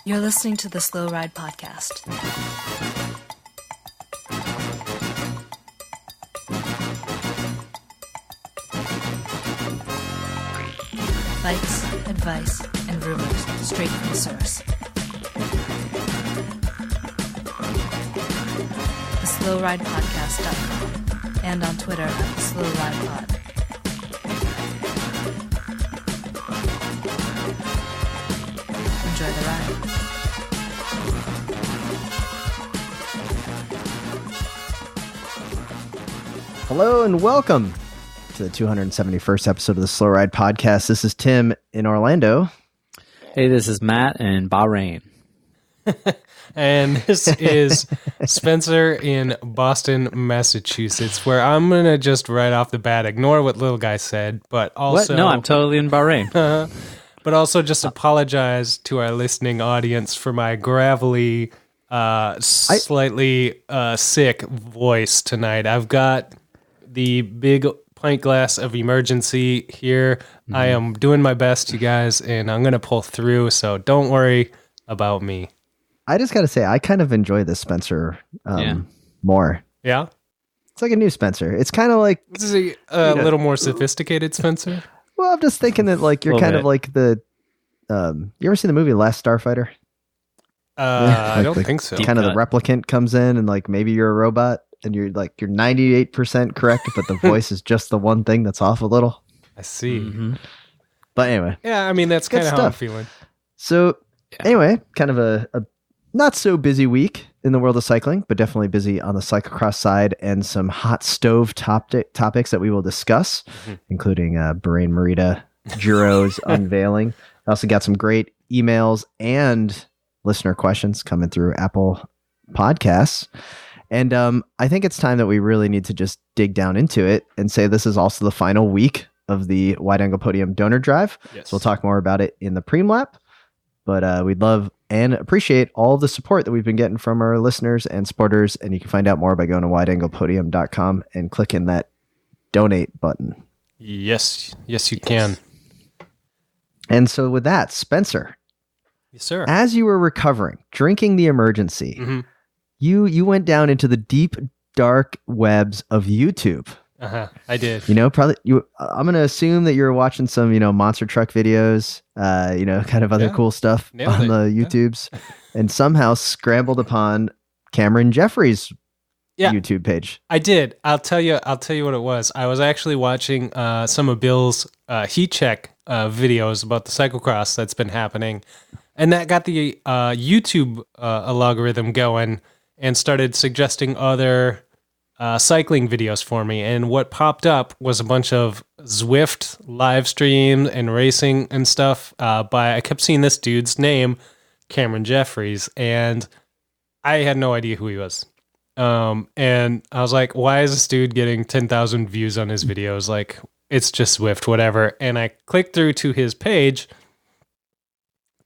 You're listening to the Slow Ride Podcast. Bikes, advice, and rumors straight from the source. TheSlowRidePodcast.com and on Twitter at TheSlowRidePod. Enjoy the ride. Hello and welcome to the 271st episode of the Slow Ride Podcast. This is Tim in Orlando. Hey, this is Matt in Bahrain. And this is Spencer in Boston, Massachusetts, where I'm going to just right off the bat ignore what little guy said, but also... What? No, I'm totally in Bahrain. But also just apologize to our listening audience for my gravelly, slightly sick voice tonight. I've got the big pint glass of emergency here. I am doing my best, you guys, and I'm going to pull through, so don't worry about me. I just got to say, I kind of enjoy this Spencer more. Yeah? It's like a new Spencer. It's kind of like... This is a little more sophisticated Spencer. Well, I'm just thinking that like you're kind of like the... you ever seen the movie Last Starfighter? I don't think so. Kind of the replicant comes in and like maybe you're a robot and you're 98% correct, but the voice is just the one thing that's off a little. I see. Mm-hmm. But anyway. Yeah, I mean, that's kind of how I'm feeling. So anyway, kind of a not so busy week in the world of cycling, but definitely busy on the cyclocross side and some hot stove topics that we will discuss, including Bahrain Merida Giro's unveiling. I also got some great emails and listener questions coming through Apple Podcasts. And I think it's time that we really need to just dig down into it and say this is also the final week of the Wide Angle Podium Donor Drive. Yes. So we'll talk more about it in the Preem Lap. But we'd love and appreciate all the support that we've been getting from our listeners and supporters. And you can find out more by going to wideanglepodium.com and clicking that donate button. Yes, you can. And so with that, Spencer, Yes, sir. as you were recovering, drinking the emergency, you went down into the deep, dark webs of YouTube. I did. Probably I'm going to assume that you're watching some, monster truck videos, kind of other cool stuff on the YouTubes, and somehow scrambled upon Cameron Jeffries' YouTube page. I did. I'll tell you what it was. I was actually watching some of Bill's heat check videos about the cyclocross that's been happening, and that got the YouTube algorithm going and started suggesting other cycling videos for me. And what popped up was a bunch of Zwift live streams and racing and stuff I kept seeing this dude's name, Cameron Jeffries, and I had no idea who he was. And I was like, why is this dude getting 10,000 views on his videos? Like, it's just Zwift, whatever. And I clicked through to his page.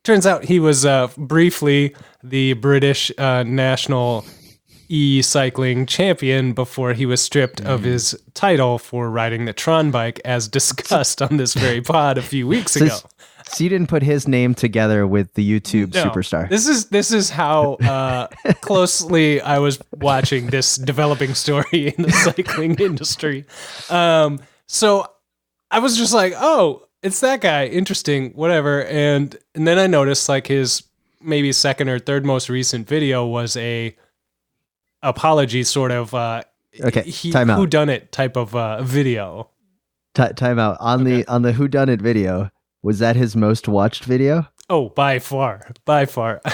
Turns out he was briefly the British national e-cycling champion before he was stripped of his title for riding the Tron bike, as discussed on this very pod a few weeks ago. So you didn't put his name together with the YouTube superstar. This is how closely I was watching this developing story in the cycling industry. So I was just like, oh, it's that guy. Interesting, whatever. And then I noticed like his maybe second or third most recent video was a apology sort of time out. whodunit type of video. Time out. On the whodunit video, was that his most watched video? Oh, by far.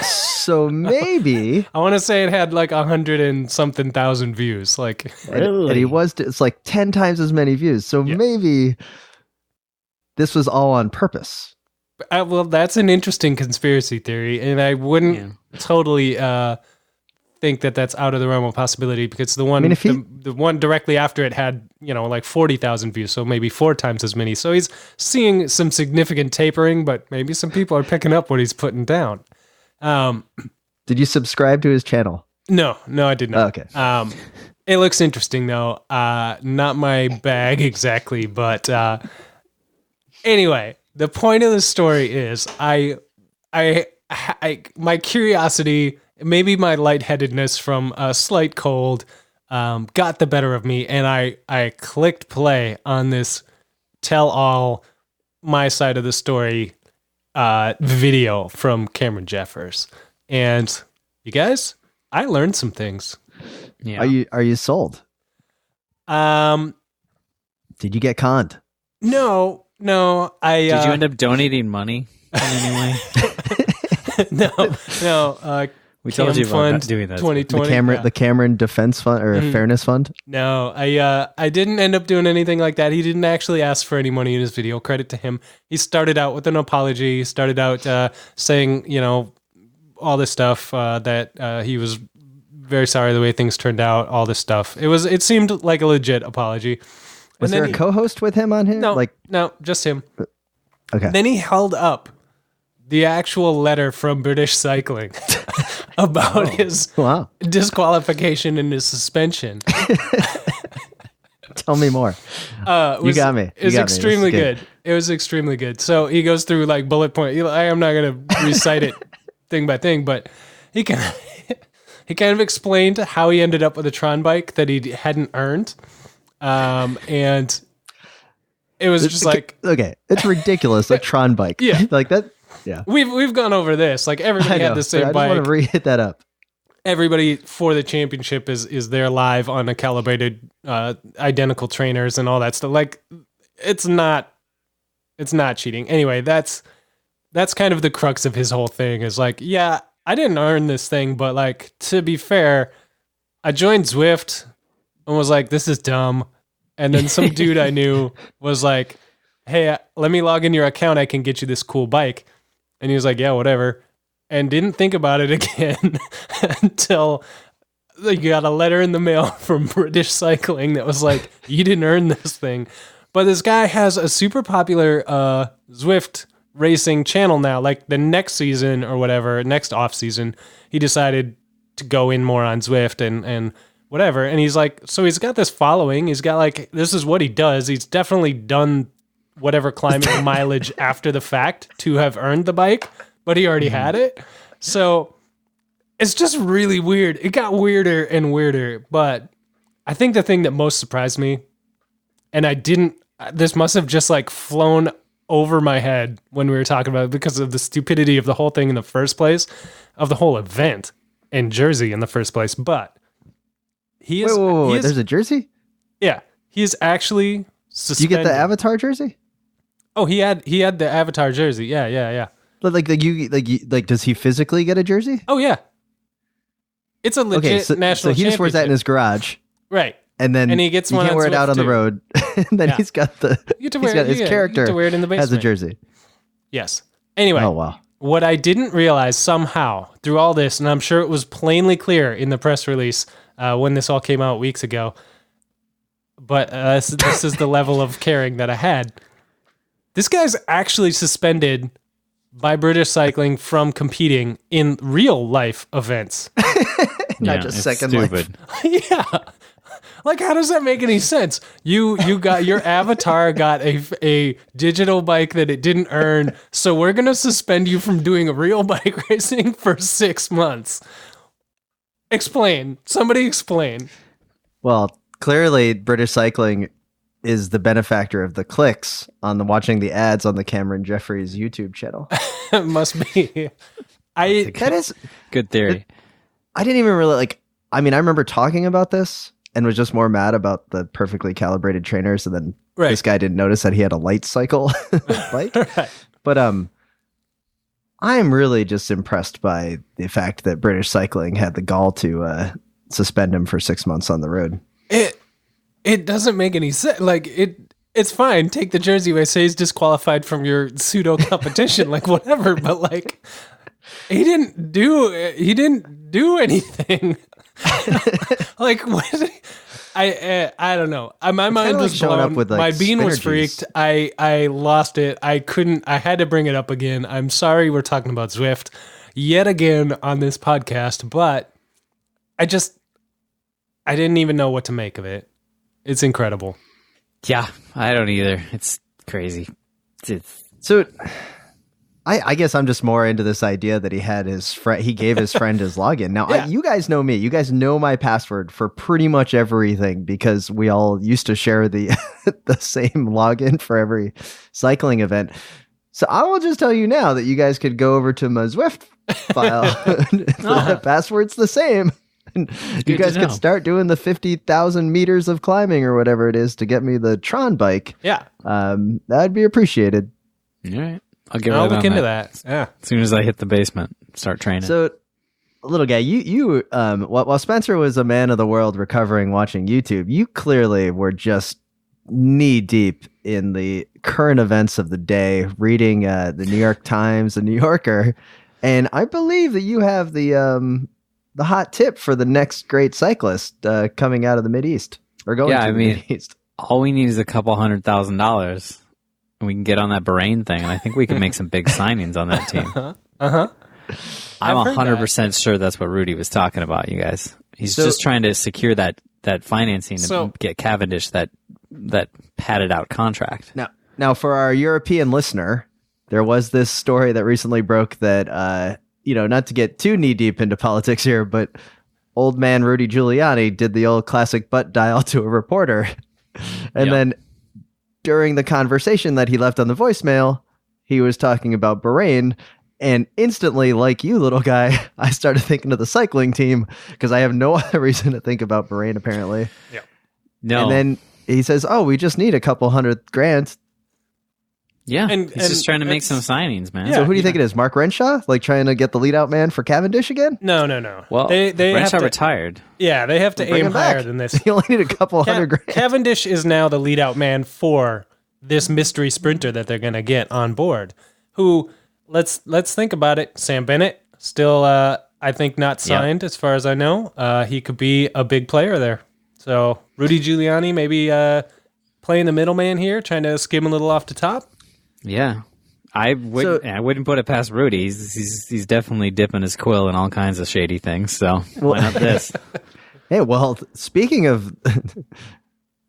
So maybe I want to say it had like 100 and something thousand views. Like, and he it's like 10 times as many views. So maybe this was all on purpose. Well, that's an interesting conspiracy theory, and I wouldn't totally think that that's out of the realm of possibility, because the one the one directly after it had like 40,000 views, so maybe 4 times as many. So he's seeing some significant tapering, but maybe some people are picking up what he's putting down. Did you subscribe to his channel? No, I did not. Okay. It looks interesting though. Not my bag exactly, but anyway, the point of the story is I my curiosity, maybe my lightheadedness from a slight cold, got the better of me, and I clicked play on this tell all my side of the story video from Cameron Jeffers, and you guys, I learned some things. Yeah. Are you sold? Did you get conned? No. Did you end up donating money in any way? No. We told you about not doing that. 2020. The Cameron Defense Fund or Fairness Fund? No, I didn't end up doing anything like that. He didn't actually ask for any money in his video. Credit to him. He started out with an apology. He started out saying, all this stuff that he was very sorry the way things turned out. All this stuff. It seemed like a legit apology. Was there a co-host with him on here? No, just him. Okay. Then he held up the actual letter from British Cycling about his disqualification and his suspension. Tell me more. You got me. It was extremely good. It was extremely good. So he goes through like bullet point. I'm not going to recite it thing by thing, but he kind of explained how he ended up with a Tron bike that he hadn't earned. And it was just like, okay, it's ridiculous. A Tron bike. Yeah. Like that. Yeah. We've gone over this. Like everybody had the same bike. I just want to re-hit that up. Everybody for the championship is there live on a calibrated, identical trainers and all that stuff. Like it's not cheating. Anyway, that's kind of the crux of his whole thing is like, yeah, I didn't earn this thing, but like, to be fair, I joined Zwift and was like, this is dumb. And then some dude I knew was like, hey, let me log in your account. I can get you this cool bike. And he was like, yeah, whatever. And didn't think about it again until you got a letter in the mail from British Cycling that was like, you didn't earn this thing. But this guy has a super popular Zwift racing channel now. Like the next season or whatever, next off season, he decided to go in more on Zwift and whatever. And he's like, so he's got this following. He's got like, this is what he does. He's definitely done whatever climbing mileage after the fact to have earned the bike, but he already had it. So it's just really weird. It got weirder and weirder, but I think the thing that most surprised me, and this must have just like flown over my head when we were talking about it because of the stupidity of the whole thing in the first place, of the whole event in Jersey in the first place. But he is. Wait, there's a jersey? Yeah. He is actually suspended. Do you get the Avatar jersey? Oh, he had the Avatar jersey. Yeah. But does he physically get a jersey? Oh yeah. It's a legit national. So he just wears that in his garage, right? And then he gets you one can't wear it out on the road. And then his character has a jersey. Yes. Anyway. Oh wow. What I didn't realize somehow through all this, and I'm sure it was plainly clear in the press release when this all came out weeks ago, but this is the level of caring that I had. This guy's actually suspended by British Cycling from competing in real life events. Not just second life. Yeah. Like, how does that make any sense? You got your avatar got a digital bike that it didn't earn, so we're gonna suspend you from doing a real bike racing for 6 months. Explain. Somebody explain. Well, clearly British Cycling is the benefactor of the clicks on watching the ads on the Cameron Jeffries YouTube channel. It must be. That is good theory. I didn't even really I remember talking about this and was just more mad about the perfectly calibrated trainers, and then this guy didn't notice that he had a light cycle bike. Right. But I am really just impressed by the fact that British Cycling had the gall to suspend him for 6 months on the road. It doesn't make any sense. Like it's fine. Take the jersey away. Say he's disqualified from your pseudo competition, like whatever. But like, he didn't do anything. Like what? I don't know. My mind was blown. My bean was freaked. I lost it. I had to bring it up again. I'm sorry we're talking about Zwift yet again on this podcast, but I didn't even know what to make of it. It's incredible. Yeah, I don't either. It's crazy. So I guess I'm just more into this idea that he had his friend. He gave his friend his login. Now, you guys know me. You guys know my password for pretty much everything because we all used to share the the same login for every cycling event. So I will just tell you now that you guys could go over to my Zwift file. The password's the same. And you guys could start doing the 50,000 meters of climbing or whatever it is to get me the Tron bike. Yeah. That'd be appreciated. All right. I'll look into that. Yeah. As soon as I hit the basement, start training. So, little guy, you while Spencer was a man of the world recovering watching YouTube, you clearly were just knee deep in the current events of the day, reading the New York Times, the New Yorker, and I believe that you have the hot tip for the next great cyclist coming out of the Mideast or going to the Mideast. All we need is a couple $100,000. And we can get on that Bahrain thing, and I think we can make some big signings on that team. I'm 100% sure that's what Rudy was talking about, you guys. He's just trying to secure that financing to get Cavendish that padded out contract. Now, for our European listener, there was this story that recently broke that, not to get too knee deep into politics here, but old man Rudy Giuliani did the old classic butt dial to a reporter. And then during the conversation that he left on the voicemail, he was talking about Bahrain, and instantly, like you, little guy, I started thinking of the cycling team because I have no other reason to think about Bahrain, apparently. Yeah. No. And then he says, we just need a couple $100,000. Yeah, he's just trying to make some signings, man. So who do you think it is? Mark Renshaw? Like trying to get the lead out man for Cavendish again? No. Well, they Renshaw retired. Yeah, they have to aim higher than this. You only need a couple $100,000. Cavendish is now the lead out man for this mystery sprinter that they're going to get on board. Who, let's think about it. Sam Bennett, still, I think, not signed as far as I know. He could be a big player there. So Rudy Giuliani maybe playing the middleman here, trying to skim a little off the top. Yeah, I wouldn't put it past Rudy. He's definitely dipping his quill in all kinds of shady things. So why not this? Hey, well, speaking of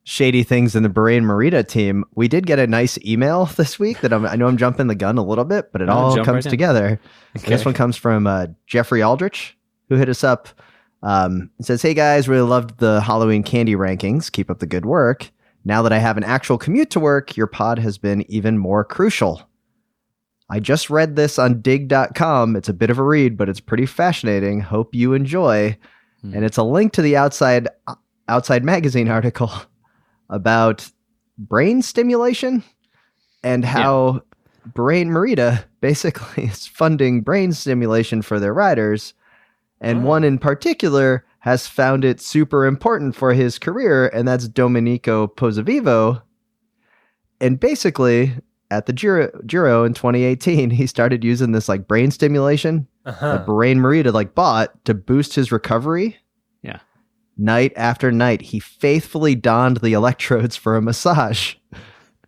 shady things in the Bahrain Merida team, we did get a nice email this week that I know I'm jumping the gun a little bit, but it all comes together. Okay. This one comes from Jeffrey Aldrich, who hit us up. It says, "Hey guys, really loved the Halloween candy rankings. Keep up the good work. Now that I have an actual commute to work, your pod has been even more crucial. I just read this on dig.com. It's a bit of a read, but it's pretty fascinating. Hope you enjoy." And it's a link to the Outside Magazine article about brain stimulation and how Bahrain Merida basically is funding brain stimulation for their riders. And one in particular has found it super important for his career, and that's Domenico Pozzovivo. And basically, at the Giro in 2018, he started using this like brain stimulation that Bahrain Merida bought to boost his recovery. Yeah. Night after night, he faithfully donned the electrodes for a massage.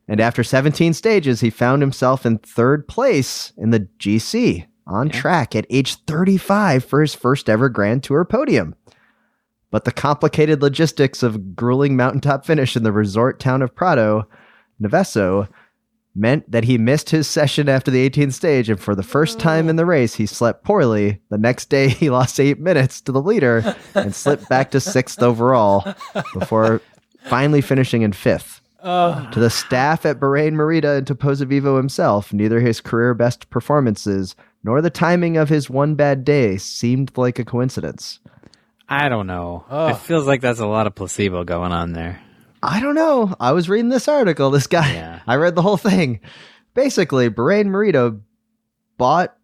And after 17 stages, he found himself in third place in the GC, on track at age 35 for his first ever Grand Tour podium. But the complicated logistics of grueling mountaintop finish in the resort town of Prado, Noveso, meant that he missed his session after the 18th stage, and for the first time in the race, he slept poorly. The next day, he lost 8 minutes to the leader and slipped back to 6th overall before finally finishing in 5th. To the staff at Bahrain Merida and to Pozzovivo himself, neither his career best performances nor the timing of his one bad day seemed like a coincidence. I don't know. It feels like that's a lot of placebo going on there. I don't know. I was reading this article. This guy, I read the whole thing. Basically, Bahrain Merida bought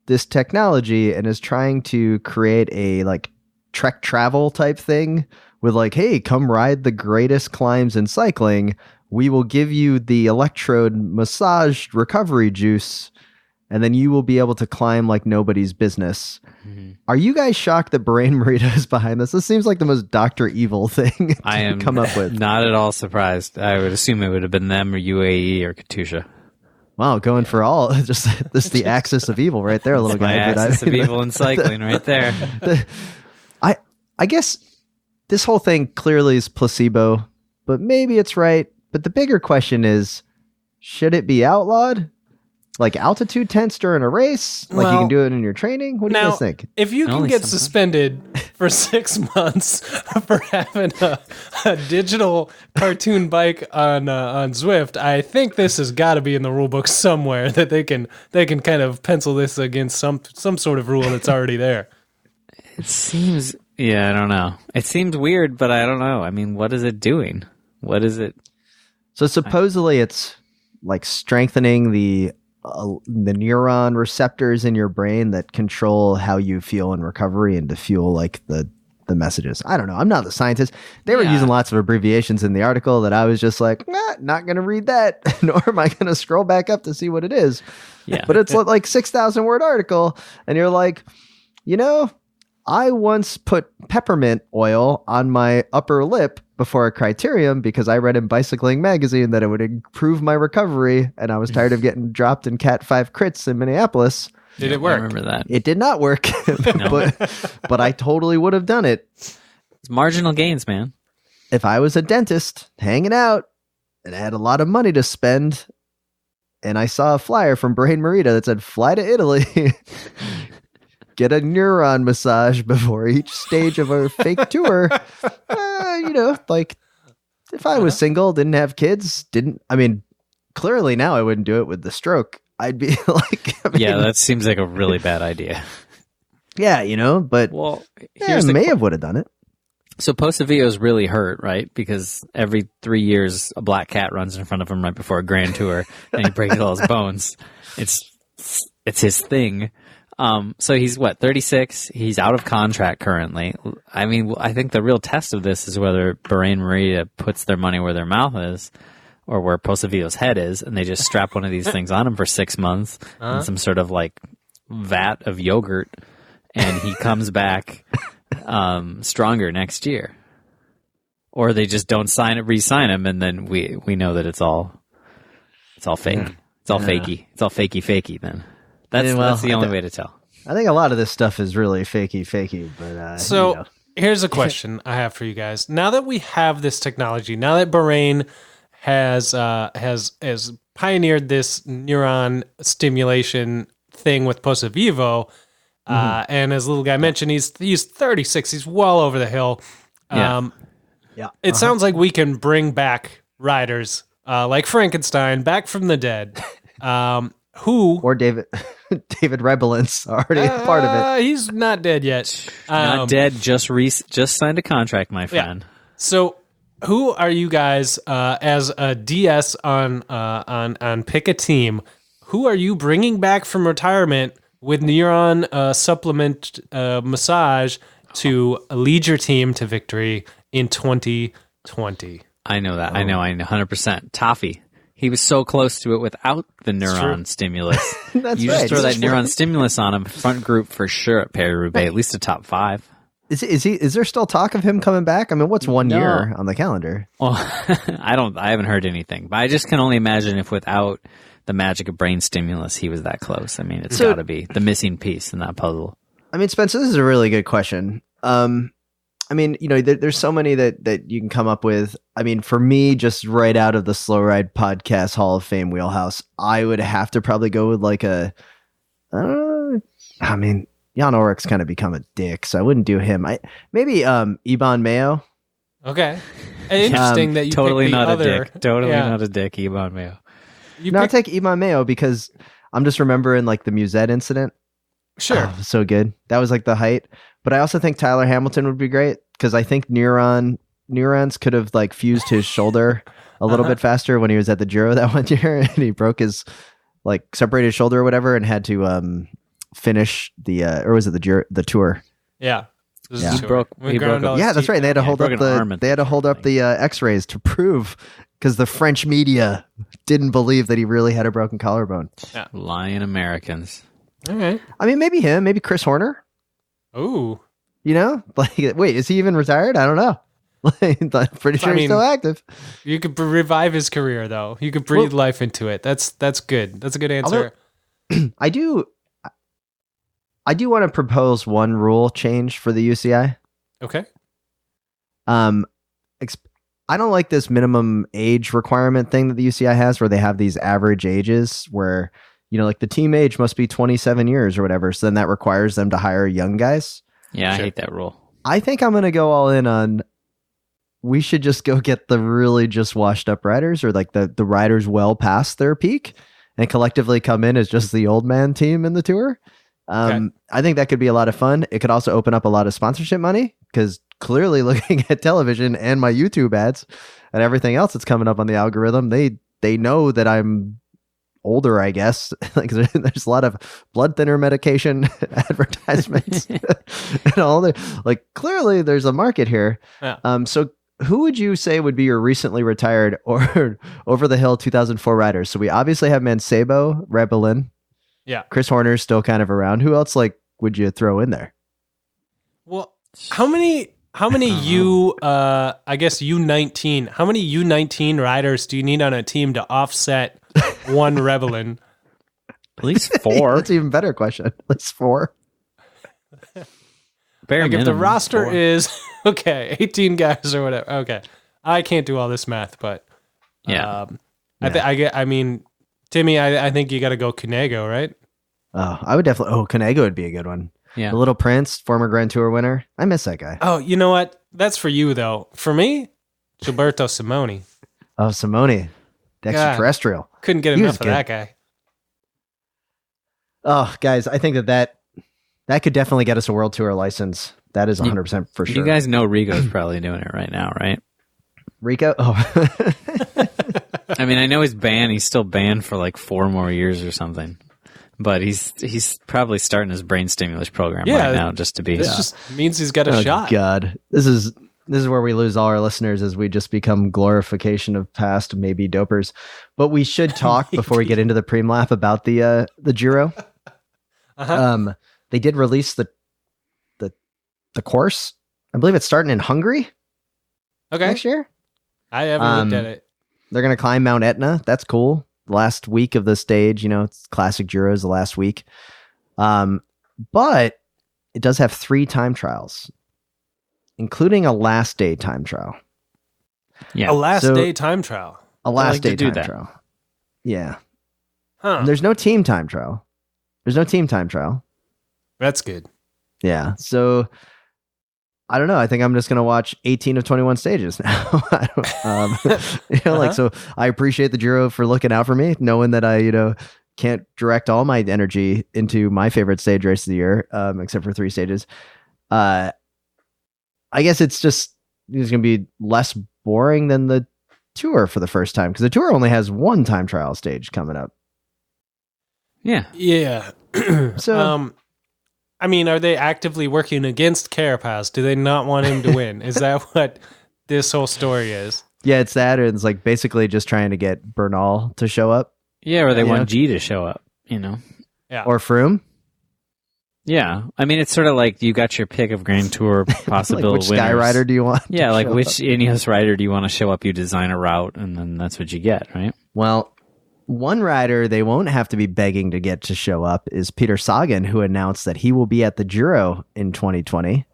this technology and is trying to create a Trek travel type thing with hey, come ride the greatest climbs in cycling. We will give you the electrode massage recovery juice, and then you will be able to climb like nobody's business. Mm-hmm. Are you guys shocked that Bahrain Merida is behind this? This seems like the most Dr. Evil thing to come up with. Not at all surprised. I would assume it would have been them or UAE or Katusha. Wow, going for all. Just the axis of evil right there, little guy. The axis of evil in cycling right there. I guess this whole thing clearly is placebo, but maybe it's right. But the bigger question is, should it be outlawed? like altitude tents during a race? Like you can do it in your training? What do you guys think? If you can get suspended for 6 months for having a digital cartoon bike on Zwift, I think this has got to be in the rule book somewhere that they can kind of pencil this against some sort of rule that's already there. It seems, I don't know. It seems weird, but I don't know. I mean, what is it doing? What is it? So supposedly it's like strengthening the neuron receptors in your brain that control how you feel in recovery and to fuel like the messages. I don't know. I'm not the scientist. They were using lots of abbreviations in the article that I was just like, not going to read that, nor am I going to scroll back up to see what it is. Yeah. But it's like 6,000 word article. And you're like, I once put peppermint oil on my upper lip before a criterium because I read in Bicycling magazine that it would improve my recovery, and I was tired of getting dropped in Cat 5 crits in Minneapolis. Did it work? I remember that. It did not work, but I totally would have done it. It's marginal gains, man. If I was a dentist hanging out and I had a lot of money to spend, and I saw a flyer from Brain Marita that said, fly to Italy, get a neuron massage before each stage of a fake tour. Like if I was single, didn't have kids, clearly now I wouldn't do it with the stroke. I'd be like, that seems like a really bad idea. Yeah, but Mayev would have done it. So Posavillo's really hurt, right? Because every 3 years a black cat runs in front of him right before a grand tour and he breaks all his bones. It's his thing. So he's 36? He's out of contract currently. I mean, I think the real test of this is whether Bahrain Merida puts their money where their mouth is, or where Posavillo's head is, and they just strap one of these things on him for 6 months in some sort of like vat of yogurt, and he comes back stronger next year. Or they just don't re-sign him, and then we know that it's all fake. It's all fakey. It's all fakey then. That's the only way to tell. I think a lot of this stuff is really fakey, but here's a question I have for you guys. Now that we have this technology, now that Bahrain has pioneered this neuron stimulation thing with Posavillo, and as little guy mentioned, he's 36. He's well over the hill. It sounds like we can bring back riders like Frankenstein back from the dead. Or David Rebelance already a part of it. He's not dead yet. Not dead. Just signed a contract, my friend. Yeah. So, who are you guys as a DS on pick a team? Who are you bringing back from retirement with neuron supplement massage to lead your team to victory in 2020? I know that. I know 100%. Toffee. He was so close to it without the neuron stimulus. That's you right. just throw that neuron stimulus on him, front group for sure at Paris-Roubaix, at least a top 5. Is there still talk of him coming back? I mean, what's 1 year on the calendar? Well, I haven't heard anything, but I just can only imagine if without the magic of brain stimulus, he was that close. I mean, it's got to be the missing piece in that puzzle. I mean, Spencer, this is a really good question. I mean, there's so many that you can come up with. I mean, for me, just right out of the Slow Ride Podcast Hall of Fame wheelhouse, I would have to probably go with like Jan Ulrich's kind of become a dick, so I wouldn't do him. Maybe Iban Mayo. Okay, interesting that you totally picked not the a dick. Totally not a dick, Iban Mayo. I'll take Iban Mayo because I'm just remembering like the Musette incident. Sure, so good. That was like the height. But I also think Tyler Hamilton would be great because I think neurons could have like fused his shoulder a little bit faster when he was at the Giro that 1 year, and he broke his separated his shoulder or whatever, and had to finish the or was it the Tour? Yeah. He broke up. Yeah, that's right. They had to hold up the X-rays to prove, because the French media didn't believe that he really had a broken collarbone. Yeah. Lying Americans. All right. I mean, maybe him, maybe Chris Horner. Ooh. Wait, is he even retired? I don't know. I'm pretty sure he's still active. You could revive his career, though. You could breathe life into it. That's good. That's a good answer. I do want to propose one rule change for the UCI. Okay. I don't like this minimum age requirement thing that the UCI has, where they have these average ages where like the team age must be 27 years or whatever. So then that requires them to hire young guys. Yeah, I hate that rule. I think I'm going to go all in on, we should just go get the really just washed up riders, or like the riders well past their peak, and collectively come in as just the old man team in the tour. I think that could be a lot of fun. It could also open up a lot of sponsorship money, because clearly looking at television and my YouTube ads and everything else that's coming up on the algorithm, they know that I'm older, I guess. Like there's a lot of blood thinner medication advertisements and all the, like, clearly there's a market here. Yeah. So who would you say would be your recently retired or over the hill 2004 riders? So we obviously have Mancebo, Rebelin. Yeah. Chris Horner's still kind of around. Who else would you throw in there? Well, how many I guess U19, how many U19 riders do you need on a team to offset one Rebelin? At least 4. That's an even better question. At least 4. Bare like minimum, if the roster 4. is 18 guys or whatever. Okay. I can't do all this math, but yeah. I mean, Timmy, I think you got to go Cunego, right? Oh, I would definitely. Oh, Cunego would be a good one. Yeah. The Little Prince, former Grand Tour winner. I miss that guy. Oh, you know what? That's for you, though. For me, Gilberto Simoni. Oh, Simone. The extraterrestrial. Couldn't get enough of that guy. Oh, guys, I think that could definitely get us a World Tour license. That is 100% for sure. You guys know Rico's probably doing it right now, right? Rico? Oh. I mean, I know he's banned. He's still banned for like 4 more years or something. But he's probably starting his brain stimulus program right now just to be. This just means he's got a shot. God, this is where we lose all our listeners, as we just become glorification of past maybe dopers. But we should talk before we get into the preem lap about the Giro. They did release the course. I believe it's starting in Hungary. Okay, next year. I haven't looked at it. They're going to climb Mount Etna. That's cool. Last week of the stage, it's classic Giro's the last week. But it does have 3 time trials, including a last day time trial. Yeah. A last day time trial. A last day time trial. Yeah. Huh. There's no team time trial. That's good. Yeah. So I don't know. I think I'm just going to watch 18 of 21 stages now. So I appreciate the Giro for looking out for me, knowing that I, can't direct all my energy into my favorite stage race of the year, except for 3 stages. I guess it's going to be less boring than the Tour for the first time, because the Tour only has 1 time trial stage coming up. Yeah. Yeah. So, I mean, are they actively working against Carapaz? Do they not want him to win? Is that what this whole story is? Yeah, it's that. It's like basically just trying to get Bernal to show up. Yeah, or they want G to show up, Yeah. Or Froome. Yeah. I mean, it's sort of like you got your pick of Grand Tour possible like which winners. Sky rider do you want? Yeah, like which Ineos rider do you want to show up? You design a route, and then that's what you get, right? Well, one rider they won't have to be begging to get to show up is Peter Sagan, who announced that he will be at the Giro in 2020.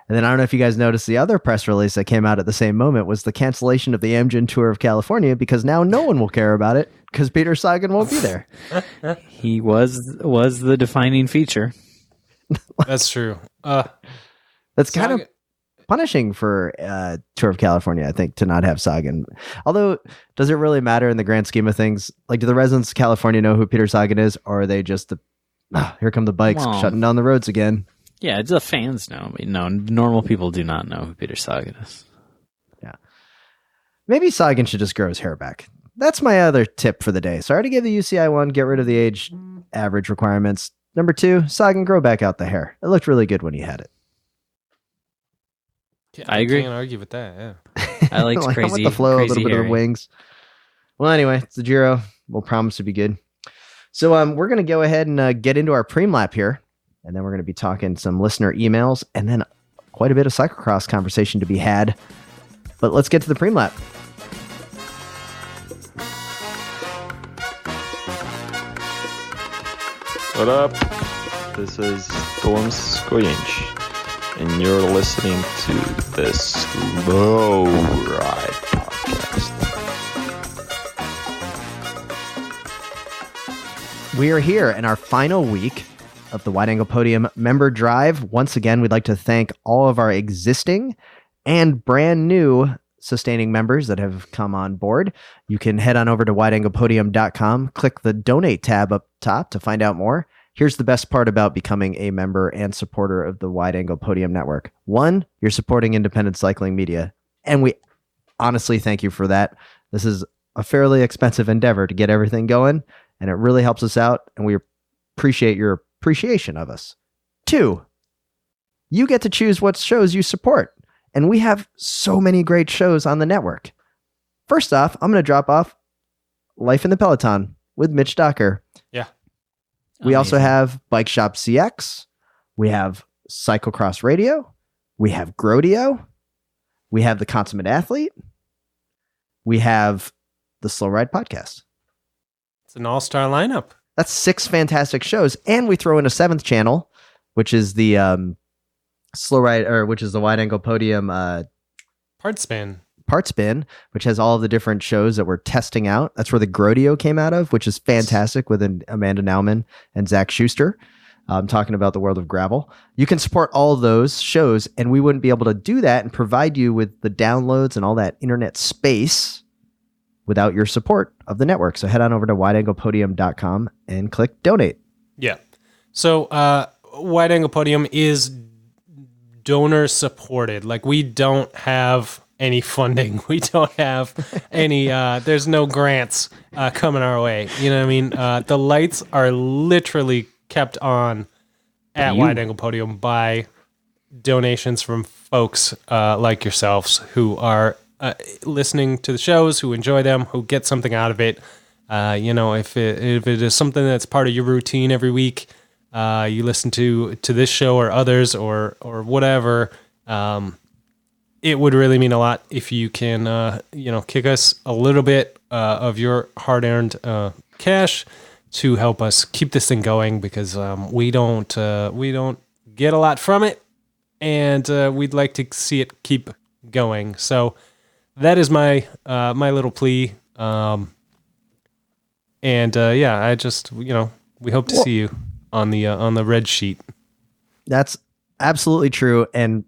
And then I don't know if you guys noticed, the other press release that came out at the same moment was the cancellation of the Amgen Tour of California, because now no one will care about it because Peter Sagan won't be there. He was the defining feature. That's true. That's kind of punishing for Tour of California, I think, to not have Sagan. Although, does it really matter in the grand scheme of things? Like, do the residents of California know who Peter Sagan is, or are they just here come the bikes shutting down the roads again? Yeah, the fans know. No, normal people do not know who Peter Sagan is. Yeah. Maybe Sagan should just grow his hair back. That's my other tip for the day. So I already gave the UCI one, get rid of the age average requirements. Number 2, Sagan, grow back out the hair. It looked really good when he had it. Yeah, I agree. Can't argue with that. Yeah. I liked I crazy. want the flow, a little bit hairy. of the wings. Well, anyway, it's the Giro. We'll promise to be good. So we're going to go ahead and get into our preem lap here, and then we're going to be talking some listener emails, and then quite a bit of cyclocross conversation to be had. But let's get to the preem lap. What up? This is Storm Skoyinch, and you're listening to the Slow Ride Podcast. We are here in our final week of the Wide Angle Podium member drive. Once again, we'd like to thank all of our existing and brand new sustaining members that have come on board. You can head on over to wideanglepodium.com, click the donate tab up top to find out more. Here's the best part about becoming a member and supporter of the Wide Angle Podium Network. One, you're supporting independent cycling media, and we honestly thank you for that. This is a fairly expensive endeavor to get everything going, and it really helps us out, and we appreciate your appreciation of us. Two, you get to choose what shows you support. And we have so many great shows on the network. First off, I'm going to drop off Life in the Peloton with Mitch Docker. Yeah. We also have Bike Shop CX. We have Cyclocross Radio. We have Grodio. We have The Consummate Athlete. We have the Slow Ride Podcast. It's an all-star lineup. That's 6 fantastic shows. And we throw in a 7th channel, which is the Slow Ride, or which is the Wide Angle Podium Part Spin, which has all of the different shows that we're testing out. That's where the Grodio came out of, which is fantastic, with Amanda Nauman and Zach Schuster talking about the world of gravel. You can support all of those shows, and we wouldn't be able to do that and provide you with the downloads and all that internet space without your support of the network. So head on over to wideanglepodium.com and click donate. Yeah. So Wide Angle Podium is donor supported. Like, we don't have any funding. We don't have any, there's no grants coming our way. You know what I mean? The lights are literally kept on at Wide Angle Podium by donations from folks like yourselves who are listening to the shows, who enjoy them, who get something out of it. If it is something that's part of your routine every week, you listen to this show or others or whatever, it would really mean a lot if you can, kick us a little bit of your hard-earned cash to help us keep this thing going, because we don't get a lot from it, and we'd like to see it keep going. So that is my little plea. I just, we hope to see you on the red sheet. That's absolutely true. And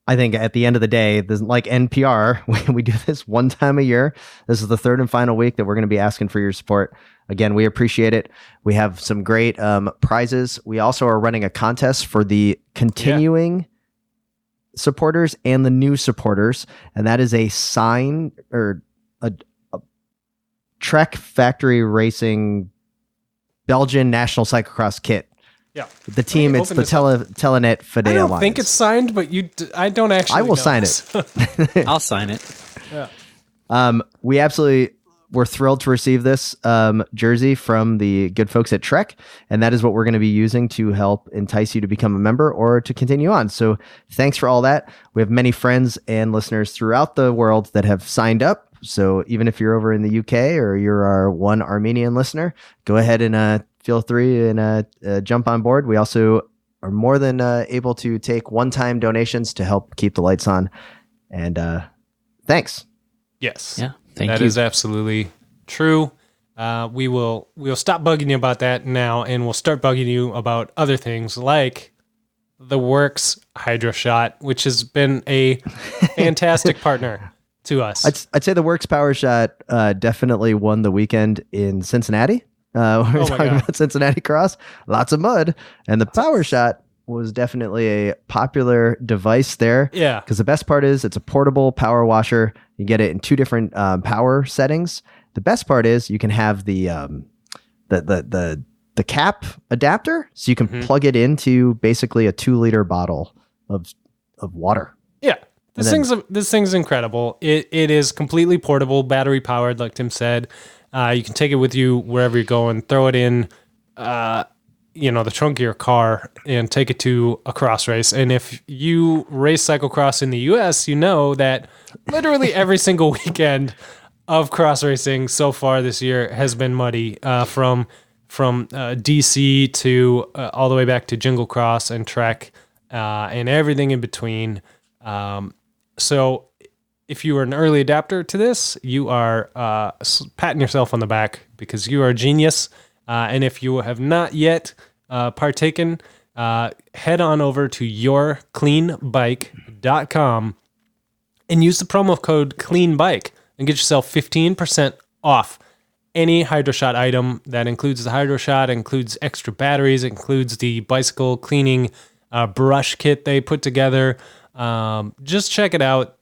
I think at the end of the day, this, like NPR, we do this one time a year. This is the 3rd and final week that we're going to be asking for your support. Again, we appreciate it. We have some great prizes. We also are running a contest for the continuing supporters and the new supporters. And that is a sign or a Trek Factory Racing Belgian National Cyclocross kit. Yeah. The team, it's the Telenet Fide I don't Alliance. think it's signed, but I don't actually I will know sign this. it. I'll sign it. Yeah. We're thrilled to receive this jersey from the good folks at Trek, and that is what we're going to be using to help entice you to become a member or to continue on. So thanks for all that. We have many friends and listeners throughout the world that have signed up. So even if you're over in the UK or you're our one Armenian listener, go ahead and feel free and jump on board. We also are more than able to take one-time donations to help keep the lights on. And thanks. Yes. Yeah. Thank you. That is absolutely true. We'll stop bugging you about that now, and we'll start bugging you about other things like the WORX Hydroshot, which has been a fantastic partner to us. I'd say the WORX Power Shot definitely won the weekend in Cincinnati. We're talking about Cincinnati Cross, lots of mud, and the Power Shot was definitely a popular device there. Yeah. Because the best part is it's a portable power washer. You get it in 2 different power settings. The best part is you can have the cap adapter, so you can plug it into basically a 2-liter bottle of water. Yeah. This thing's incredible. It is completely portable, battery powered, like Tim said. You can take it with you wherever you're going, throw it in the trunk of your car and take it to a cross race. And if you race cyclocross in the US, you know that literally every single weekend of cross racing so far this year has been muddy, from DC to all the way back to Jingle Cross and Trek, and everything in between. So if you are an early adapter to this, you are patting yourself on the back because you are a genius. And if you have not yet partaken, head on over to yourcleanbike.com and use the promo code CLEANBIKE and get yourself 15% off any Hydroshot item. That includes the Hydroshot, includes extra batteries, includes the bicycle cleaning brush kit they put together. Just check it out.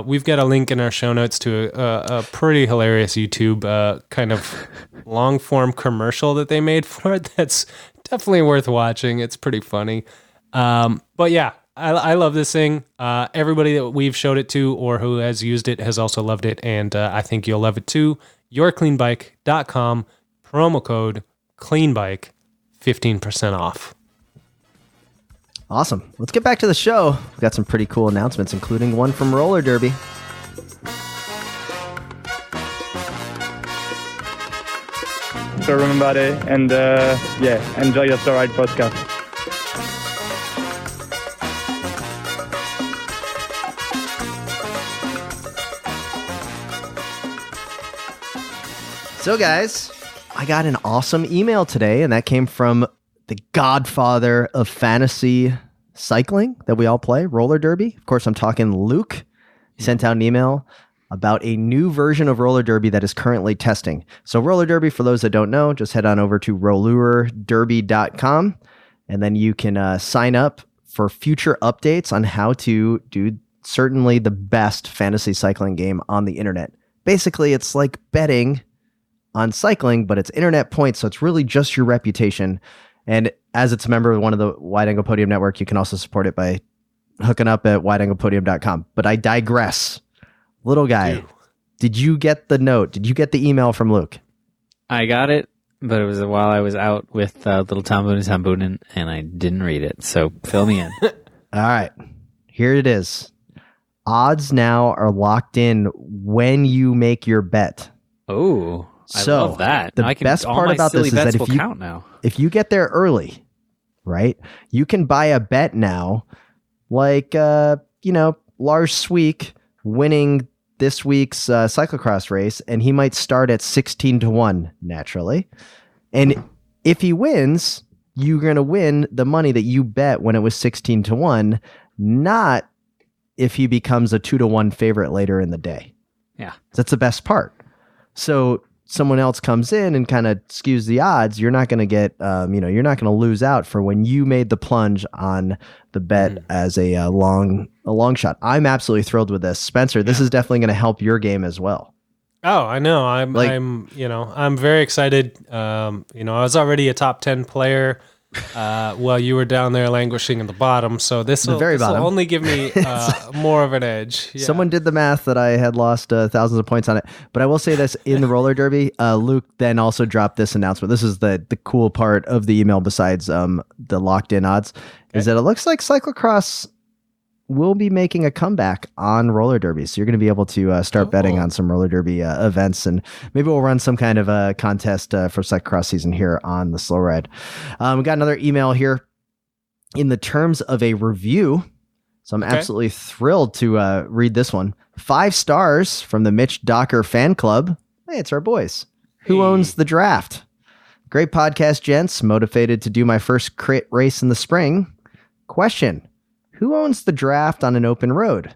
We've got a link in our show notes to a pretty hilarious YouTube kind of long form commercial that they made for it. That's definitely worth watching. It's pretty funny. But yeah, I love this thing. Everybody that we've showed it to or who has used it has also loved it. And I think you'll love it too. yourcleanbike.com, promo code CLEANBIKE, 15% off. Awesome. Let's get back to the show. We've got some pretty cool announcements, including one from Roller Derby. So everybody, and enjoy your Slow Ride podcast. So guys, I got an awesome email today, and that came from the godfather of fantasy cycling that we all play, Roller Derby. Of course, I'm talking Luke. He sent out an email about a new version of Roller Derby that is currently testing. So Roller Derby, for those that don't know, just head on over to rollerderby.com, and then you can sign up for future updates on how to do certainly the best fantasy cycling game on the internet. Basically, it's like betting on cycling, but it's internet points, so it's really just your reputation. And as it's a member of one of the Wide Angle Podium Network, you can also support it by hooking up at wideanglepodium.com. But I digress. Little guy, did you get the note? Did you get the email from Luke? I got it, but it was while I was out with little Tom Boonen, and I didn't read it. So fill me in. All right. Here it is. Odds now are locked in when you make your bet. Oh, I So, love that. the I can, best all part my about silly this is that bets if will you- count now. If you get there early, right, you can buy a bet now, like, Lars Sweek winning this week's cyclocross race, and he might start at 16-1 naturally. And if he wins, you're going to win the money that you bet when it was 16-1, not if he becomes a 2-1 favorite later in the day. Yeah. That's the best part. So someone else comes in and kind of skews the odds, you're not going to get, you're not going to lose out for when you made the plunge on the bet as a long shot. I'm absolutely thrilled with this. Spencer, this is definitely going to help your game as well. Oh, I know. I'm very excited. I was already a top 10 player while you were down there languishing in the bottom. So this will only give me more of an edge. Yeah. Someone did the math that I had lost thousands of points on it. But I will say this, in the roller derby, Luke then also dropped this announcement. This is the cool part of the email besides the locked in odds, is that it looks like Cyclocross will be making a comeback on roller derby. So you're going to be able to start betting on some roller derby events, and maybe we'll run some kind of a contest for Cyclocross season here on the Slow Ride. We got another email here in the terms of a review. So I'm absolutely thrilled to read this one. 5 stars from the Mitch Docker fan club. Hey, it's our boys. Who owns the draft? Great podcast, gents. Motivated to do my first crit race in the spring. Question: who owns the draft on an open road?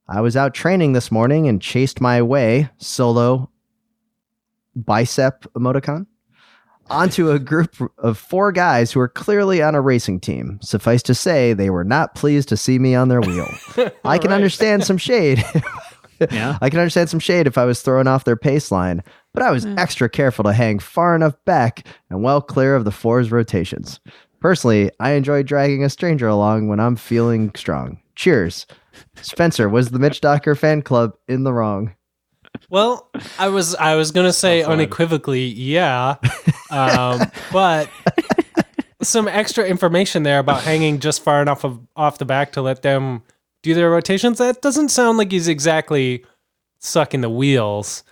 I was out training this morning and chased my way, solo bicep emoticon, onto a group of 4 guys who were clearly on a racing team. Suffice to say, they were not pleased to see me on their wheel. I can understand some shade. I can understand some shade if I was throwing off their pace line, but I was extra careful to hang far enough back and well clear of the 4's rotations. Personally, I enjoy dragging a stranger along when I'm feeling strong. Cheers. Spencer, was the Mitch Docker fan club in the wrong? Well, I was going to say unequivocally, yeah. But some extra information there about hanging just far enough off the back to let them do their rotations. That doesn't sound like he's exactly sucking the wheels.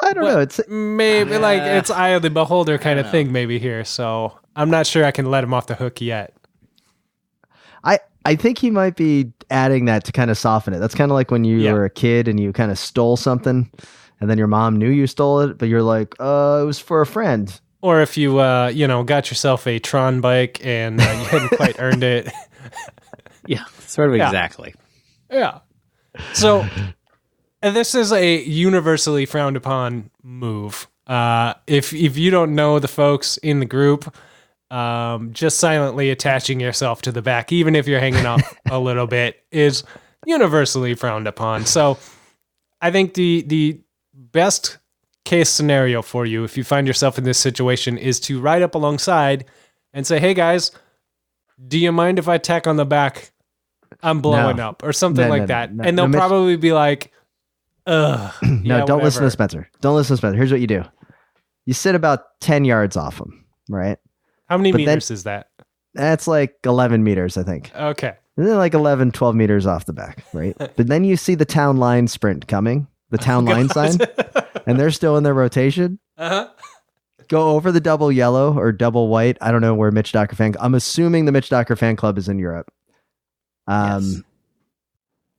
I don't know. It's maybe like it's eye of the beholder kind of thing maybe here. So I'm not sure I can let him off the hook yet. I think he might be adding that to kind of soften it. That's kind of like when you were a kid and you kind of stole something, and then your mom knew you stole it, but you're like, it was for a friend. Or if you, got yourself a Tron bike and you hadn't quite earned it. Yeah, sort of exactly. Yeah. So and this is a universally frowned upon move. If you don't know the folks in the group, just silently attaching yourself to the back, even if you're hanging off a little bit, is universally frowned upon. So I think the best case scenario for you, if you find yourself in this situation, is to ride up alongside and say, "Hey guys, do you mind if I tack on the back? I'm blowing up," or something like that. And they'll probably be like, "Ugh." No, don't listen to Spencer. Don't listen to Spencer. Here's what you do. You sit about 10 yards off him, right? How many meters is that? That's like 11 meters, I think. Okay. And then like 11, 12 meters off the back, right? But then you see the town line sprint coming, the town line sign, and they're still in their rotation. Uh-huh. Go over the double yellow or double white. I don't know where Mitch Docker I'm assuming the Mitch Docker fan club is in Europe. Yes.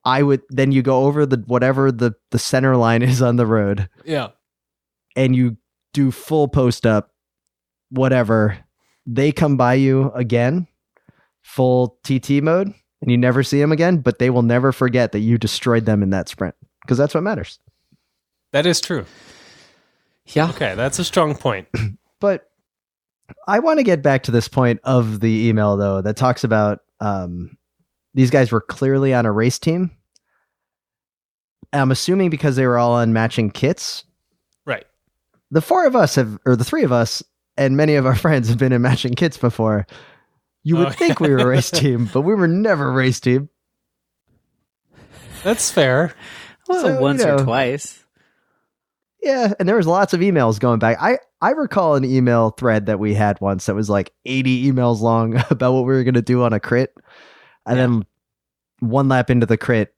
Then you go over whatever the center line is on the road. Yeah. And you do full post up, whatever. They come by you again, full TT mode, and you never see them again, but they will never forget that you destroyed them in that sprint, because that's what matters. That is true. Yeah. Okay, that's a strong point. But I want to get back to this point of the email, though, that talks about these guys were clearly on a race team. I'm assuming because they were all on matching kits. Right. The three of us, and many of our friends have been in matching kits before. You would think we were a race team, but we were never a race team. That's fair. Well, So, once or twice. Yeah, and there was lots of emails going back. I recall an email thread that we had once that was like 80 emails long about what we were going to do on a crit. And then one lap into the crit,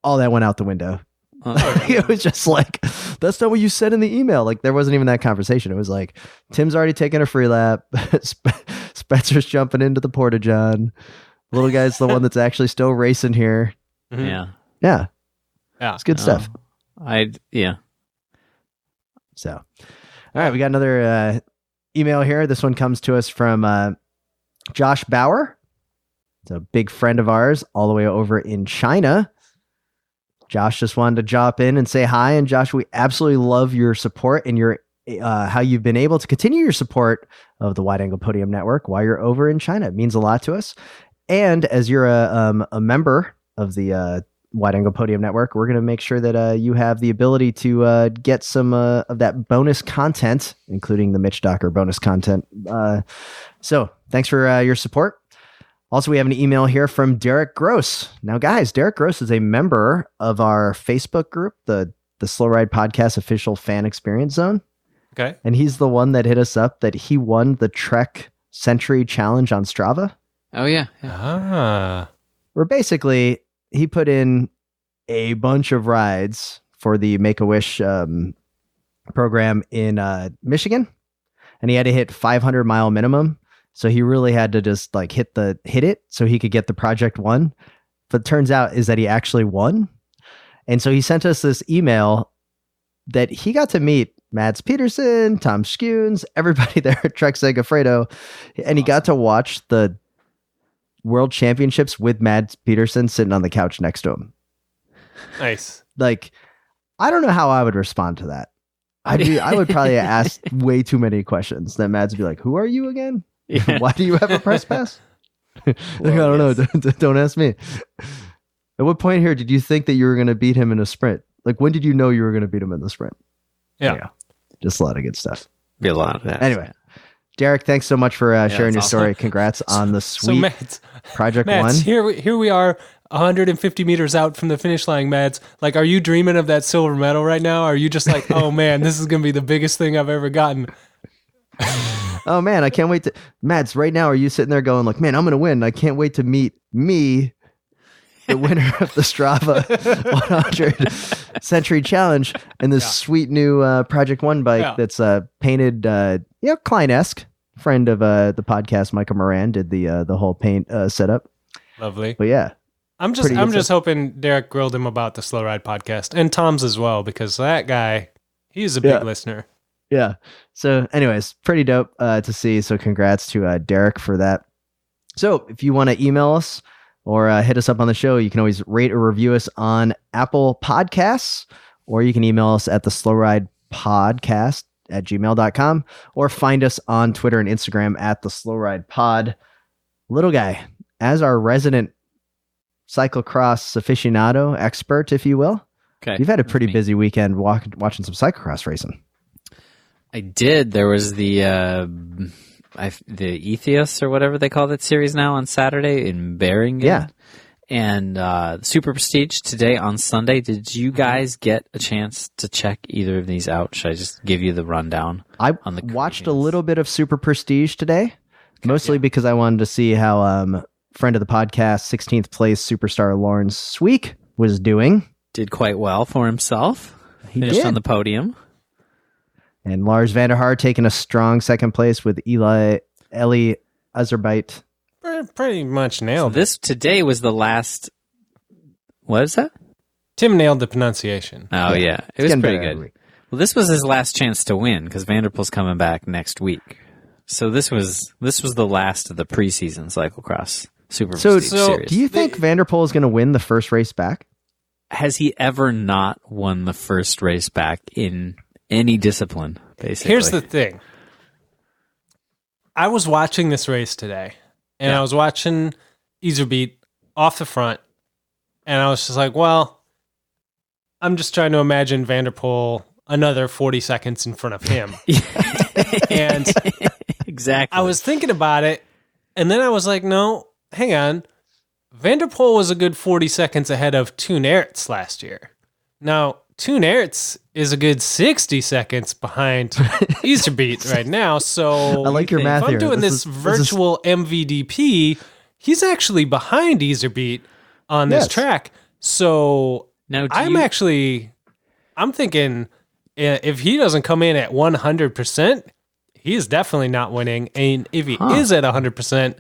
all that went out the window. It was just like, that's not what you said in the email. Like, there wasn't even that conversation. It was like, Tim's already taken a free lap. Spencer's jumping into the Porta-John. Little guy's the one that's actually still racing here. Mm-hmm. Yeah. Yeah. Yeah. It's good stuff. Yeah. So, all right, we got another email here. This one comes to us from Josh Bauer. It's a big friend of ours all the way over in China. Josh just wanted to drop in and say hi. And Josh, we absolutely love your support and your how you've been able to continue your support of the Wide Angle Podium Network while you're over in China. It means a lot to us. And as you're a member of the Wide Angle Podium Network, we're going to make sure that you have the ability to get some of that bonus content, including the Mitch Docker bonus content. So thanks for your support. Also, we have an email here from Derek Gross. Now, guys, Derek Gross is a member of our Facebook group, the Slow Ride Podcast Official Fan Experience Zone. Okay. And he's the one that hit us up that he won the Trek Century Challenge on Strava. Oh, yeah. Where basically he put in a bunch of rides for the Make-A-Wish program in Michigan. And he had to hit 500-mile minimum. So he really had to just like hit it so he could get the project won. But it turns out is that he actually won. And so he sent us this email that he got to meet Mads Peterson, Tom Skunes, everybody there at Trek Segafredo. And he got to watch the World Championships with Mads Peterson sitting on the couch next to him. Nice. Like, I don't know how I would respond to that. I would probably ask way too many questions. That Mads would be like, "Who are you again? Yeah. Why do you have a press pass?" Like, I don't know. Don't ask me. At what point here did you think that you were going to beat him in a sprint? Like, when did you know you were going to beat him in the sprint? Yeah. Just a lot of good stuff. Be a lot of that. Anyway, Derek, thanks so much for sharing your story. Congrats on the sweet Project Mads, One. here we are, 150 meters out from the finish line, Mads. Like, are you dreaming of that silver medal right now? Or are you just like, oh man, this is going to be the biggest thing I've ever gotten? Oh man, I can't wait to. Mads, right now, are you sitting there going like, man, I'm going to win. I can't wait to meet me, the winner of the Strava 100 Century Challenge, and this sweet new Project One bike that's painted, Klein-esque. Friend of the podcast, Michael Moran, did the whole paint setup. Lovely. But yeah, I'm just hoping Derek grilled him about the Slow Ride podcast and Tom's as well, because that guy, he's a big listener. Yeah. So, anyways, pretty dope to see. So, congrats to Derek for that. So, if you want to email us or hit us up on the show, you can always rate or review us on Apple Podcasts, or you can email us at the slowridepodcast@gmail.com, or find us on Twitter and Instagram at the slowridepod. Little guy, as our resident cyclocross aficionado expert, if you will, you've had a pretty busy weekend watching some cyclocross racing. I did. There was the Ethos or whatever they call that series now on Saturday in Beringen. Yeah. And Super Prestige today on Sunday. Did you guys get a chance to check either of these out? Should I just give you the rundown? I watched a little bit of Super Prestige today, mostly because I wanted to see how friend of the podcast, 16th place superstar Lawrence Sweek was doing. Did quite well for himself. He Finished did. on the podium. And Lars van der Haar taking a strong second place with Eli Azerbait. Pretty much nailed it. This today was the last. What is that? Tim nailed the pronunciation. Oh yeah, it was getting pretty better every good. week. Well, this was his last chance to win because Vanderpool's coming back next week. So this was the last of the preseason cyclocross Super Prestige series. Do you think Vanderpool is going to win the first race back? Has he ever not won the first race back in any discipline? Basically, Here's the thing. I was watching this race today, and I was watching Iserbeat off the front, and I was just like, well, I'm just trying to imagine Vanderpool another 40 seconds in front of him. And exactly. I was thinking about it, and then I was like, no, hang on. Vanderpool was a good 40 seconds ahead of Toon Aerts last year. Now, Toon Aerts is a good 60 seconds behind Iserbeat right now. So I like your math if I'm here. doing this virtual MVDP, he's actually behind Iserbeat on this track. So now, I'm thinking if he doesn't come in at 100%, he is definitely not winning. And if he is at 100%,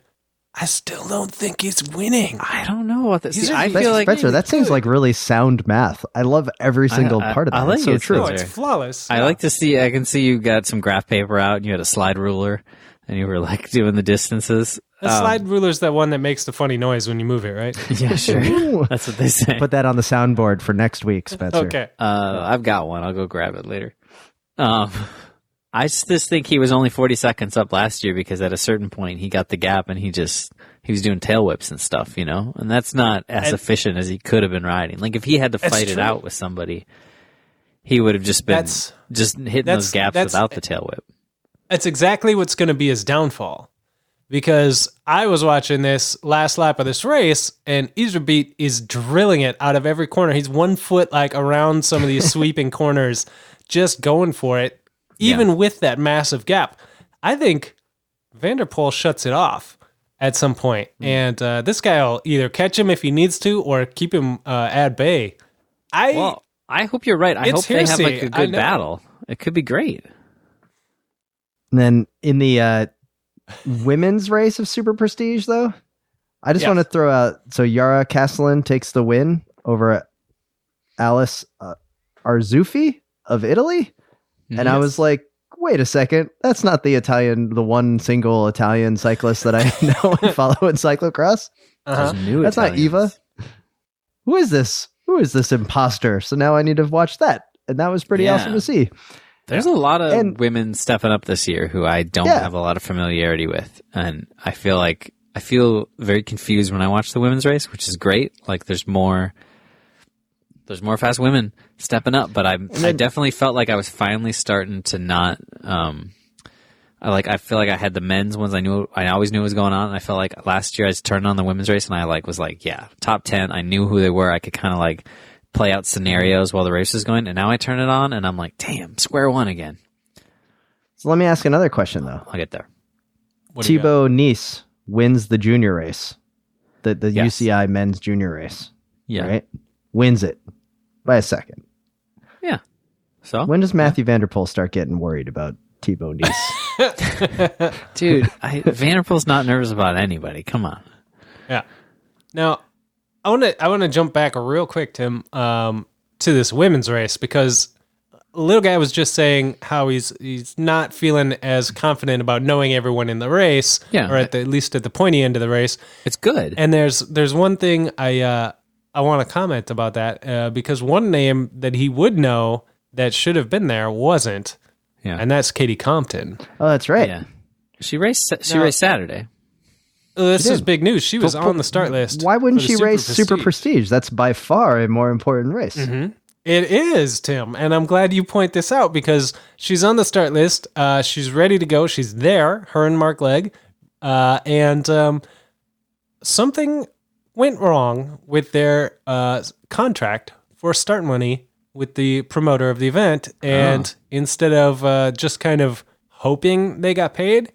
I still don't think he's winning. I don't know what this. I feel like Spencer, that seems like really sound math. I love every single part of that. I like it's so it, true. No, it's flawless. I like to see. I can see you got some graph paper out, and you had a slide ruler, and you were like doing the distances. The slide ruler's that one that makes the funny noise when you move it, right? Yeah, sure. That's what they say. Put that on the soundboard for next week, Spencer. Okay. I've got one. I'll go grab it later. I just think he was only 40 seconds up last year because at a certain point he got the gap and he was doing tail whips and stuff, you know, and that's not as efficient as he could have been riding. Like if he had to fight it out with somebody, he would have just been hitting those gaps without the tail whip. That's exactly what's going to be his downfall. Because I was watching this last lap of this race, and Iserbeat is drilling it out of every corner. He's 1 foot like around some of these sweeping corners, just going for it, even with that massive gap. I think Vanderpool shuts it off at some point, and this guy will either catch him if he needs to, or keep him at bay. I hope you're right. I hope they have like a good battle. It could be great. And then in the women's race of Super Prestige, though, I just want to throw out. So Yara Castellan takes the win over Alice Arzufi of Italy, and I was like, wait a second, that's not the one single Italian cyclist that I know and follow in cyclocross. That's not Eva. Who is this? Who is this imposter? So now I need to watch that, and that was pretty awesome to see. There's a lot of women stepping up this year who I don't have a lot of familiarity with, and I feel very confused when I watch the women's race, which is great. Like there's more fast women stepping up, but I definitely felt like I was finally starting to not. I feel like I had the men's ones. I always knew what was going on. And I felt like last year I just turned on the women's race and I was top 10. I knew who they were. I could kind of play out scenarios while the race was going, and now I turn it on and I'm like, damn, square one again. So let me ask another question though. I'll get there. Thibaut Nice wins the junior race, the UCI men's junior race. Yeah. Right? Wins it by a second. Yeah. So when does Matthew Vanderpool start getting worried about Thibaut Nice? Dude, Vanderpool's not nervous about anybody. Come on. Yeah. Now, I want to jump back real quick, Tim, to this women's race, because little guy was just saying how he's not feeling as confident about knowing everyone in the race, or at least at the pointy end of the race. It's good. And there's one thing I want to comment about that because one name that he would know that should have been there wasn't, and that's Katie Compton. Oh, that's right. Yeah, she raced Saturday. This is big news. She was on the start list. Why wouldn't she race Super Prestige? That's by far a more important race. Mm-hmm. It is, Tim, and I'm glad you point this out because she's on the start list. She's ready to go. She's there, her and Mark Legg, and something went wrong with their contract for start money with the promoter of the event, and instead of just kind of hoping they got paid,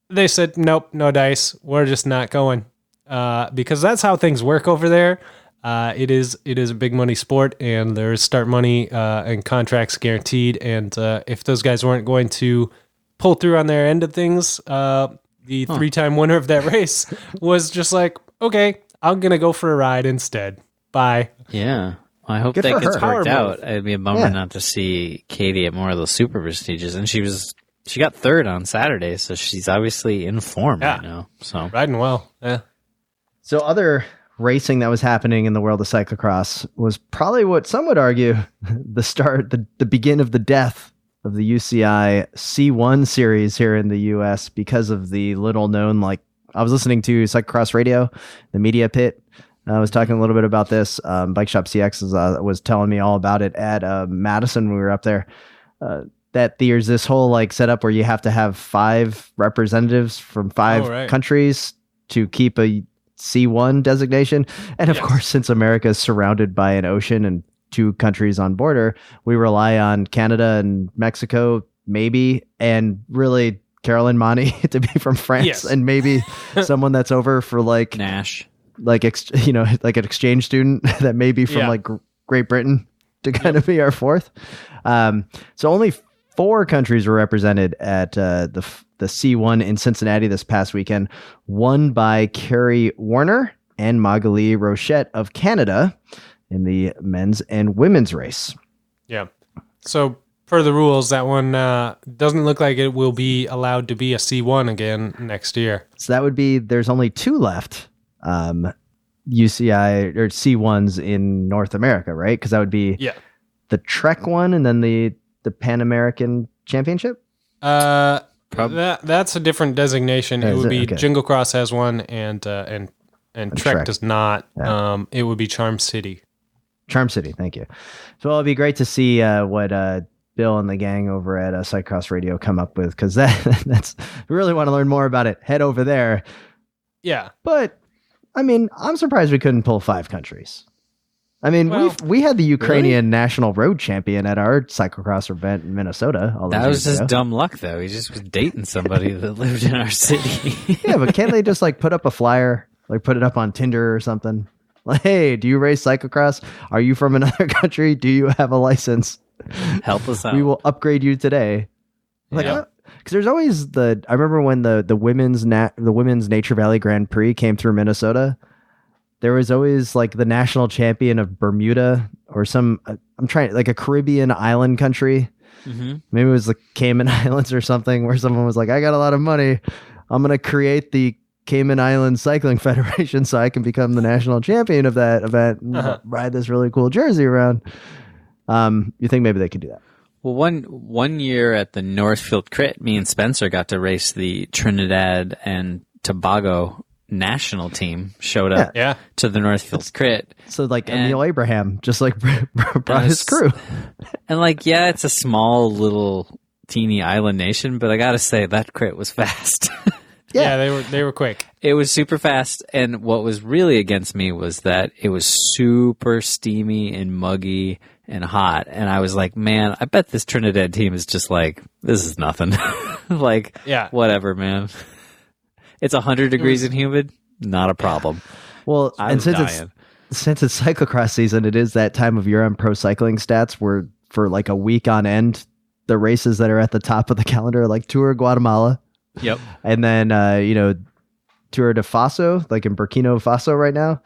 they said, nope, no dice. We're just not going. Because that's how things work over there. It is a big money sport, and there's start money and contracts guaranteed. And if those guys weren't going to pull through on their end of things, the 3-time winner of that race was just like, okay, I'm going to go for a ride instead. Bye. Yeah. I hope that gets worked out. It'd be a bummer not to see Katie at more of those super prestiges. And she got third on Saturday, so she's obviously in form right now. So riding well. Yeah. So other racing that was happening in the world of cyclocross was probably what some would argue the begin of the death of the UCI C1 series here in the US because of the little known, I was listening to Cyclocross Radio, the media pit. I was talking a little bit about this. Bike Shop CX was telling me all about it at Madison when we were up there. That there's this whole setup where you have to have 5 representatives from 5 countries to keep a C1 designation. And of course, since America is surrounded by an ocean and 2 countries on border, we rely on Canada and Mexico, maybe, and really Carolyn Monty to be from France, and maybe someone that's over for Nash, an exchange student that may be from Great Britain to kind of be our 4th. So only 4 countries were represented at the C1 in Cincinnati this past weekend, won by Carrie Warner and Magali Rochette of Canada in the men's and women's race. Yeah. So per the rules, that one doesn't look like it will be allowed to be a C1 again next year. So that would be, there's only 2 left, UCI or C1s in North America, right? Because that would be the Trek one and then the Pan American Championship? That's a different designation. It would be Jingle Cross has one and Trek does not. Yeah. It would be Charm City. Charm City, thank you. So it'll be great to see what Bill and the gang over at Cyclocross Radio come up with, because that's we really want to learn more about it. Head over there. Yeah. But I mean, I'm surprised we couldn't pull 5 countries. I mean, we had the Ukrainian national road champion at our cyclocross event in Minnesota. That was just dumb luck, though. He just was dating somebody that lived in our city. Yeah, but can't they just put up a flyer, put it up on Tinder or something? Hey, do you race cyclocross? Are you from another country? Do you have a license? Help us out. We will upgrade you today. Because there's always I remember when the women's Nature Valley Grand Prix came through Minnesota. There was always the national champion of Bermuda or a Caribbean island country. Mm-hmm. Maybe it was the Cayman Islands or something, where someone was like, I got a lot of money. I'm going to create the Cayman Islands Cycling Federation so I can become the national champion of that event and ride this really cool jersey around. You think maybe they could do that? Well, one year at the Northfield Crit, me and Spencer got to race the Trinidad and Tobago national team. Showed up to the Northfield Crit. So Emil Abraham just brought his crew. And it's a small little teeny island nation, but I gotta say that crit was fast. Yeah, they were quick. It was super fast, and what was really against me was that it was super steamy and muggy and hot, and I was like, man, I bet this Trinidad team is just this is nothing. Whatever, man. It's 100 degrees and humid, not a problem. Well, and since it's cyclocross season, it is that time of year on Pro Cycling Stats where for a week on end, the races that are at the top of the calendar are Tour of Guatemala. Yep. And then, Tour de Faso, in Burkina Faso right now,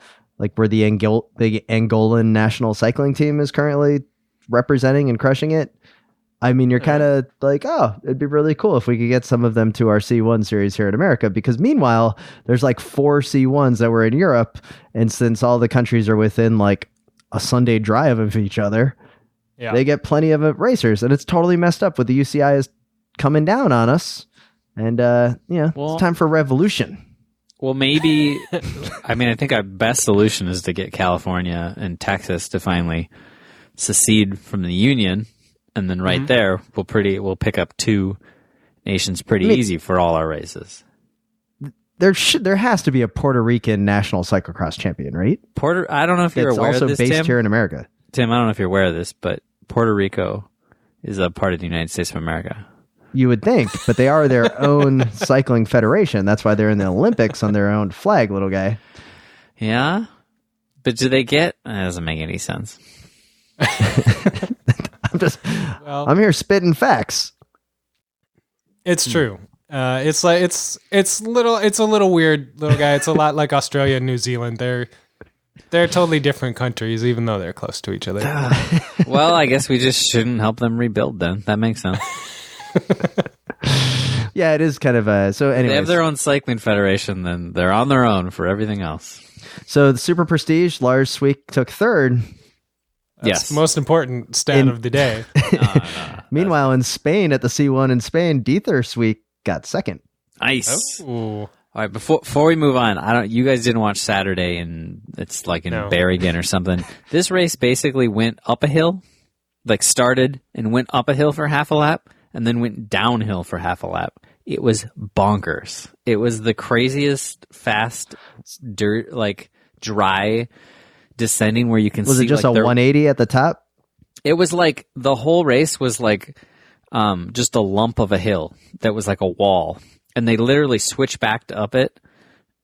where the Angolan national cycling team is currently representing and crushing it, I mean, you're kind of like, oh, it'd be really cool if we could get some of them to our C1 series here in America. Because meanwhile, there's like 4 C1s that were in Europe. And since all the countries are within like a Sunday drive of each other, they get plenty of racers. And it's totally messed up with the UCI is coming down on us. And, it's time for revolution. Well, maybe, I mean, I think our best solution is to get California and Texas to finally secede from the union. And then there, we'll pick up 2 nations pretty easy for all our races. There has to be a Puerto Rican national cyclocross champion, right? I don't know if you're aware of this, also based Tim. here in America. Tim, I don't know if you're aware of this, but Puerto Rico is a part of the United States of America. You would think, but they are their own cycling federation. That's why they're in the Olympics on their own flag, little guy. Yeah? But do they get... That doesn't make any sense. I'm here spitting facts. It's true. It's a little weird, little guy. It's a lot like Australia and New Zealand. They're totally different countries, even though they're close to each other. Well, I guess we just shouldn't help them rebuild then. That makes sense. Yeah, it is kind of so anyways. They have their own cycling federation, then they're on their own for everything else. So the Super Prestige, Lars Sweek took third. That's the most important stat of the day. Meanwhile, in Spain, at the C1 in Spain, Dieter Sweek got second. Nice. Oh. All right, before we move on, you guys didn't watch Saturday, and it's like in Berrigan or something. This race basically went up a hill, like started and went up a hill for half a lap, and then went downhill for half a lap. It was bonkers. It was the craziest fast dirt, like dry descending where you can see. Was it just like a 180 at the top? It was like the whole race was like just a lump of a hill that was like a wall. And they literally switchbacked up it,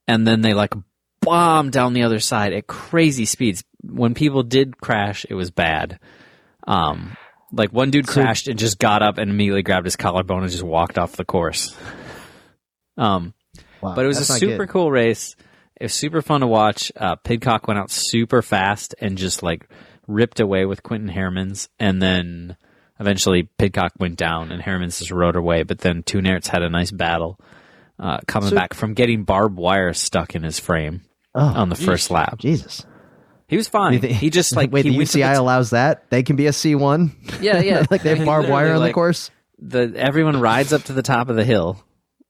and then they like bombed down the other side at crazy speeds. When people did crash, it was bad. Like one dude crashed and just got up and immediately grabbed his collarbone and just walked off the course. Wow, but it was a super cool race. It was super fun to watch. Pidcock went out super fast and just like ripped away with Quentin Hermans, and then eventually Pidcock went down and Hermans just rode away. But then Toonerts had a nice battle coming back from getting barbed wire stuck in his frame on the first lap. Jesus. He was fine. He just like wait. The UCI allows that they can be a C1. Yeah. Like they have barbed wire on the course. Everyone rides up to the top of the hill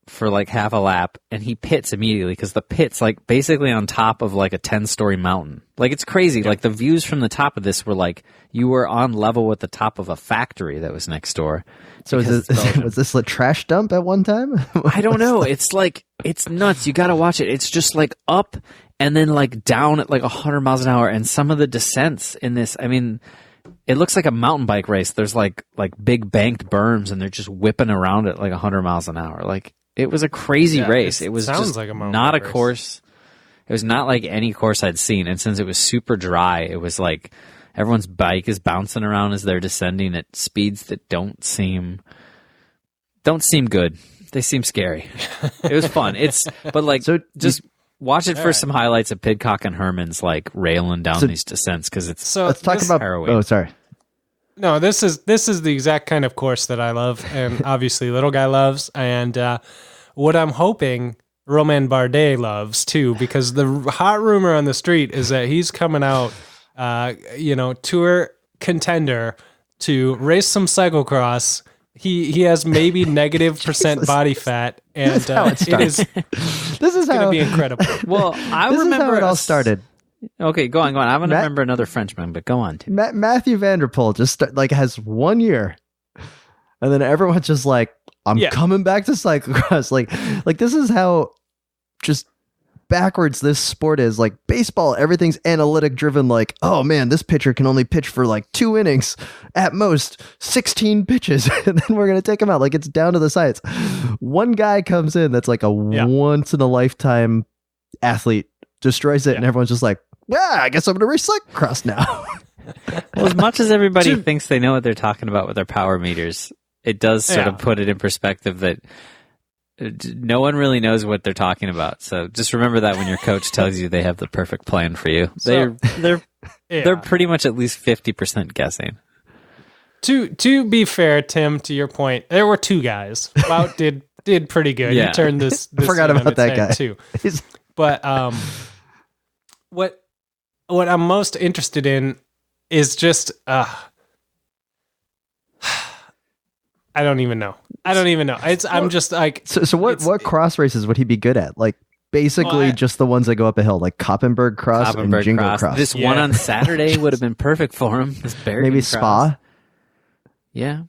for like half a lap, and he pits immediately because the pit's like basically on top of like a 10-story mountain. Like it's crazy. Like the views from the top of this were like you were on level with the top of a factory that was next door. So was this a trash dump at one time? I don't know. It's like it's nuts. You got to watch it. It's just like up and then like down at like 100 miles an hour, and some of the descents in this, I mean, it looks like a mountain bike race. There's like big banked berms, and they're just whipping around at like 100 miles an hour. Like it was a crazy race. It was just like not a course. It was not like any course I'd seen. And since it was super dry, it was like everyone's bike is bouncing around as they're descending at speeds that don't seem good. They seem scary. It was fun. Watch it for some highlights of Pidcock and Hermans like railing down these descents because it's let's talk about harrowing. Oh, sorry. No, this is the exact kind of course that I love, and obviously little guy loves, and what I'm hoping Romain Bardet loves too, because the hot rumor on the street is that he's coming out, tour contender to race some cyclocross. He has maybe negative % body fat, and this is going to be incredible. Well, I this remember is how it all started. Okay, go on. I want to remember another Frenchman, but go on. Matthew Vanderpool just has 1 year, and then everyone's just like, "I'm coming back to cyclocross." Like this is how just backwards this sport is. Like baseball, everything's analytic driven. Like, oh man, this pitcher can only pitch for like 2 innings, at most 16 pitches, and then we're gonna take him out. Like it's down to the science. One guy comes in that's like a once in a lifetime athlete, destroys it, and everyone's just like, yeah, I guess I'm gonna race cyclocross now. Well, as much as everybody thinks they know what they're talking about with their power meters, it does sort of put it in perspective that no one really knows what they're talking about. So just remember that when your coach tells you they have the perfect plan for you. They're pretty much at least 50% guessing. To be fair, Tim, to your point, there were two guys. Wout did pretty good. Yeah. He turned this I forgot scene on about its that head, guy. too. He's- But what I'm most interested in is just I don't even know. I'm just like So what cross races would he be good at? Like basically just the ones that go up a hill, like Koppenberg Cross and Jingle Cross. This one on Saturday would have been perfect for him. This Bergen Maybe Cross. Spa. Yeah.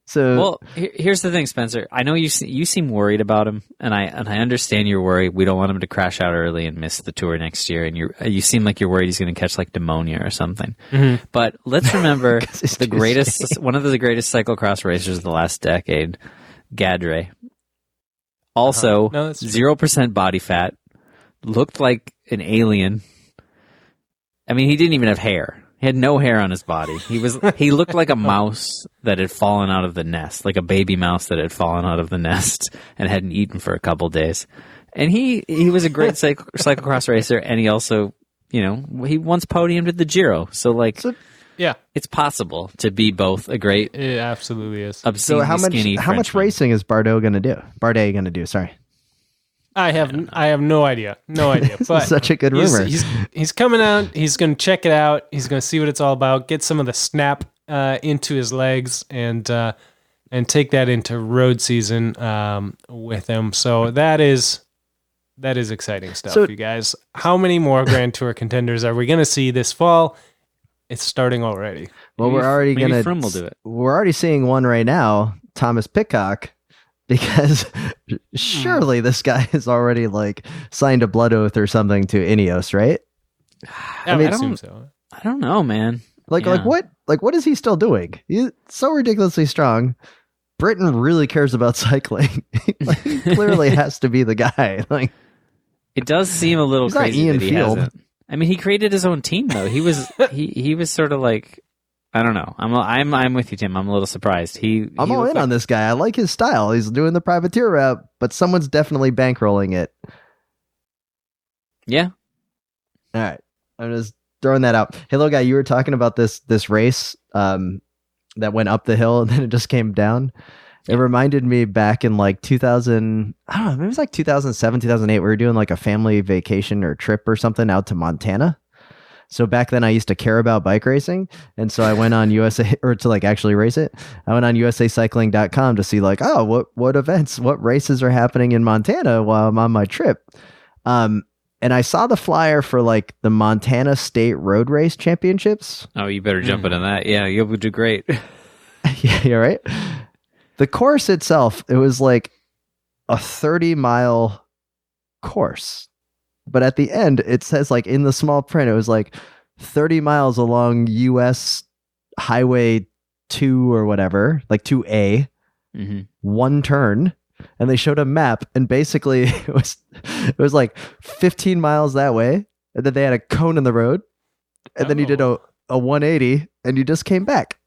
So Well, here's the thing, Spencer. I know you seem worried about him, and I understand your worry. We don't want him to crash out early and miss the tour next year. And you seem like you're worried he's going to catch like pneumonia or something. Mm-hmm. But let's remember he's the too greatest, one of the greatest cyclocross racers of the last decade, Gadre. Also, No, that's true. 0% body fat, looked like an alien. I mean, he didn't even have hair. He had no hair on his body. He looked like a mouse that had fallen out of the nest, like a baby mouse that had fallen out of the nest and hadn't eaten for a couple days. And he was a great cyclocross racer, and he also, he once podiumed at the Giro. So yeah, it's possible to be both a great, it absolutely is. obscenely skinny how much Frenchman. racing is Bardet going to do? Sorry. I have no idea. But Such a good rumor. He's coming out. He's going to check it out. He's going to see what it's all about. Get some of the snap into his legs and take that into road season with him. So that is exciting stuff, So- you guys. How many more Grand Tour contenders are we going to see this fall? It's starting already. Well, we're already Maybe going Froome will do it. We're already seeing one right now, Thomas Pitcock, because surely this guy has already like signed a blood oath or something to Ineos, right? I mean, assume so. I don't know, man. Like Yeah. what is he still doing? He's so ridiculously strong. Britain really cares about cycling. Like, he clearly has to be the guy. Like, It does seem a little He's not crazy Ian that he Field. hasn't. I mean, he created his own team though. He was he was sort of like, I don't know. I'm with you, Tim. I'm a little surprised. I'm all in on this guy. I like his style. He's doing the privateer route, but someone's definitely bankrolling it. Yeah. All right. I'm just throwing that out. Hey, little guy, you were talking about this race that went up the hill and then it just came down. It reminded me back in like 2000, I don't know, maybe it was like 2007, 2008. We were doing like a family vacation or trip or something out to Montana. So back then I used to care about bike racing. And so I went on USA, or to like actually race it. I went on usacycling.com to see like, oh, what events, what races are happening in Montana while I'm on my trip. And I saw the flyer for like the Montana State Road Race Championships. Oh, you better jump into that. Yeah, you'll do great. Yeah, you're right. The course itself, it was like a 30-mile course. But at the end, it says like in the small print, it was like 30 miles along US Highway 2 or whatever, like 2A, Mm-hmm. one turn. And they showed a map, and basically it was like 15 miles that way, and then they had a cone in the road, and then you did a 180, and you just came back.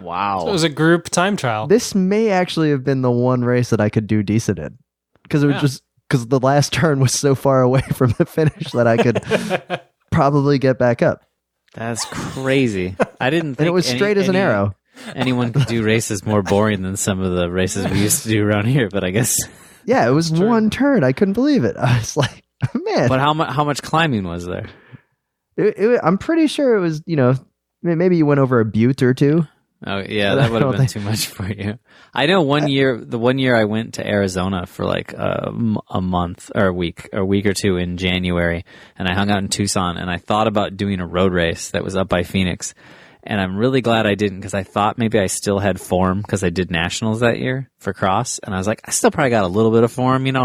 Wow. So it was a group time trial. This may actually have been the one race that I could do decent in, because it was just because the last turn was so far away from the finish that I could probably get back up, That's crazy. I didn't think and it was straight as an arrow. Anyone could do races more boring than some of the races we used to do around here, but I guess. Yeah, it was one turn. I couldn't believe it. I was like, man. But how much climbing was there? I'm pretty sure it was, maybe you went over a butte or two. Oh yeah, But I that would have don't been think- too much for you. I know the one year I went to Arizona for like a month or a week or two in January, and I hung out in Tucson, and I thought about doing a road race that was up by Phoenix, and I'm really glad I didn't, because I thought maybe I still had form because I did nationals that year for cross, and I was like, I still probably got a little bit of form, and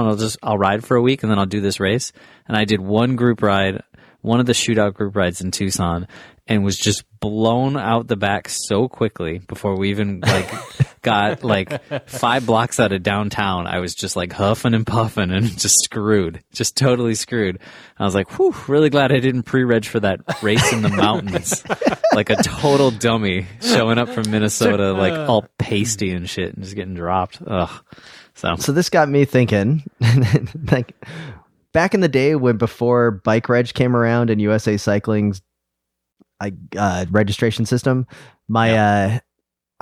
I'll ride for a week and then I'll do this race, and I did one group ride, one of the shootout group rides in Tucson, and was just blown out the back so quickly before we even got 5 blocks out of downtown. I was just like huffing and puffing and just totally screwed. I was like, whew, really glad I didn't pre-reg for that race in the mountains. Like a total dummy showing up from Minnesota, like all pasty and shit and just getting dropped. Ugh. So this got me thinking, like back in the day before Bike Reg came around and USA Cycling's registration system, my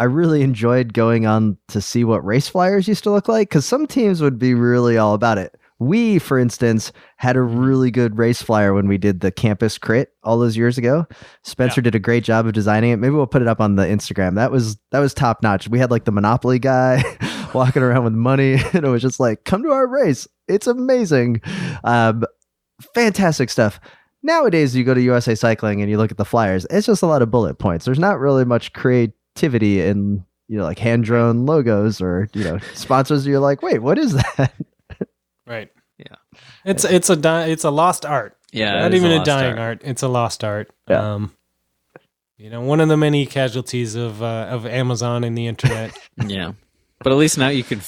I really enjoyed going on to see what race flyers used to look like, because some teams would be really all about it. We, for instance, had a really good race flyer when we did the campus crit all those years ago. Spencer did a great job of designing it. Maybe we'll put it up on the Instagram. That was top notch. We had like the Monopoly guy walking around with money, and it was just like, come to our race. It's amazing. Fantastic stuff. Nowadays, you go to USA Cycling and you look at the flyers. It's just a lot of bullet points. There's not really much creativity in, like hand drawn logos or, sponsors. You're like, wait, what is that? Right. Yeah. It's a lost art. Yeah. Not even a dying art. It's a lost art. Yeah. One of the many casualties of Amazon and the internet. Yeah. But at least now you could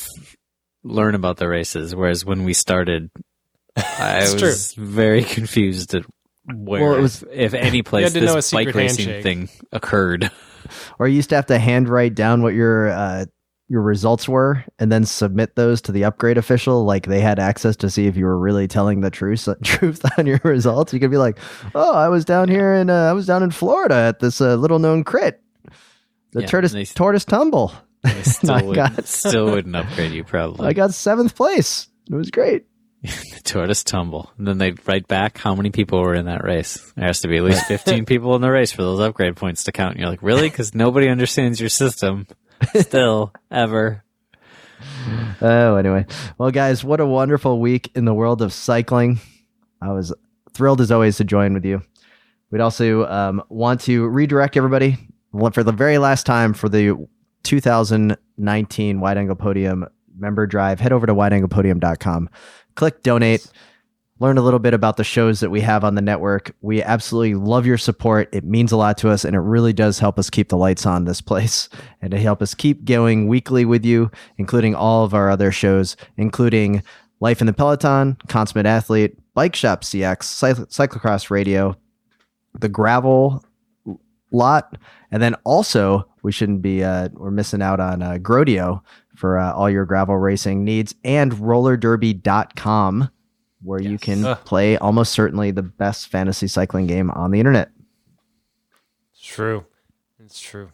learn about the races. Whereas when we started, I was very confused at where, if any place this bike racing thing occurred. Or you used to have to handwrite down what your results were and then submit those to the upgrade official. Like they had access to see if you were really telling the truth on your results. You could be like, oh, I was down here and I was down in Florida at this little known crit, the tortoise tumble. They still wouldn't upgrade you probably. I got 7th place. It was great. The tortoise tumble. And then they'd write back how many people were in that race. There has to be at least 15 people in the race for those upgrade points to count. And you're like, really? Because nobody understands your system. Still, ever. Oh, anyway. Well, guys, what a wonderful week in the world of cycling. I was thrilled as always to join with you. We'd also want to redirect everybody for the very last time for the 2019 Wide Angle Podium member drive. Head over to wideanglepodium.com. Click donate. Learn a little bit about the shows that we have on the network. We absolutely love your support. It means a lot to us, and it really does help us keep the lights on this place and to help us keep going weekly with you, including all of our other shows, including Life in the Peloton, Consummate Athlete, Bike Shop CX, Cyclocross Radio, the Gravel Lot, and then also we shouldn't be we're missing out on Grodio for all your gravel racing needs, and rollerderby.com, where you can play almost certainly the best fantasy cycling game on the internet. It's true. It's true.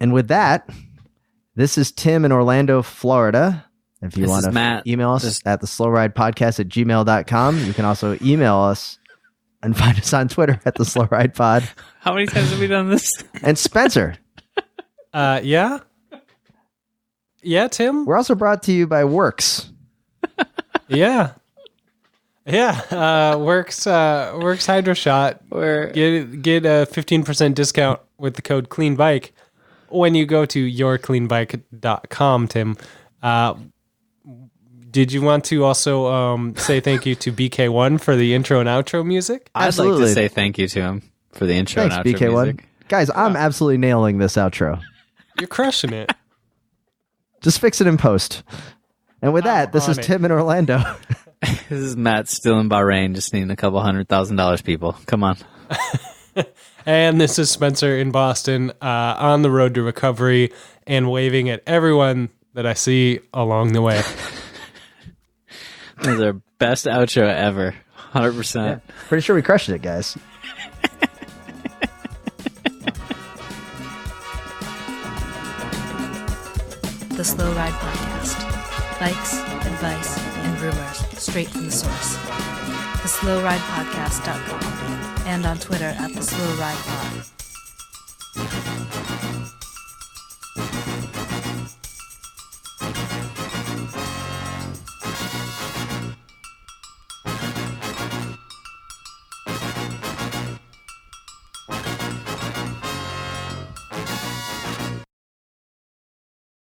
And with that, this is Tim in Orlando, Florida. If you want to email us at the slowridepodcast@gmail.com. You can also email us and find us on Twitter at the slowridepod. How many times have we done this? And Spencer. Yeah? Yeah, Tim? We're also brought to you by WORX. Yeah. Yeah, WORX Hydroshot. Get a 15% discount with the code CLEANBIKE when you go to yourcleanbike.com, Tim. Did you want to also say thank you to BK1 for the intro and outro music? I'd like to say thank you to him for the intro and outro BK1. music. Guys, I'm absolutely nailing this outro. You're crushing it. Just fix it in post. And with that, this is Tim in Orlando. This is Matt still in Bahrain, just needing a couple $100,000, people. Come on. And this is Spencer in Boston, on the road to recovery and waving at everyone that I see along the way. This is our best outro ever. 100%. Yeah, pretty sure we crushed it, guys. The Slow Ride Podcast. Bikes, advice, and rumors straight from the source. TheSlowRidePodcast.com and on Twitter at TheSlowRidePod.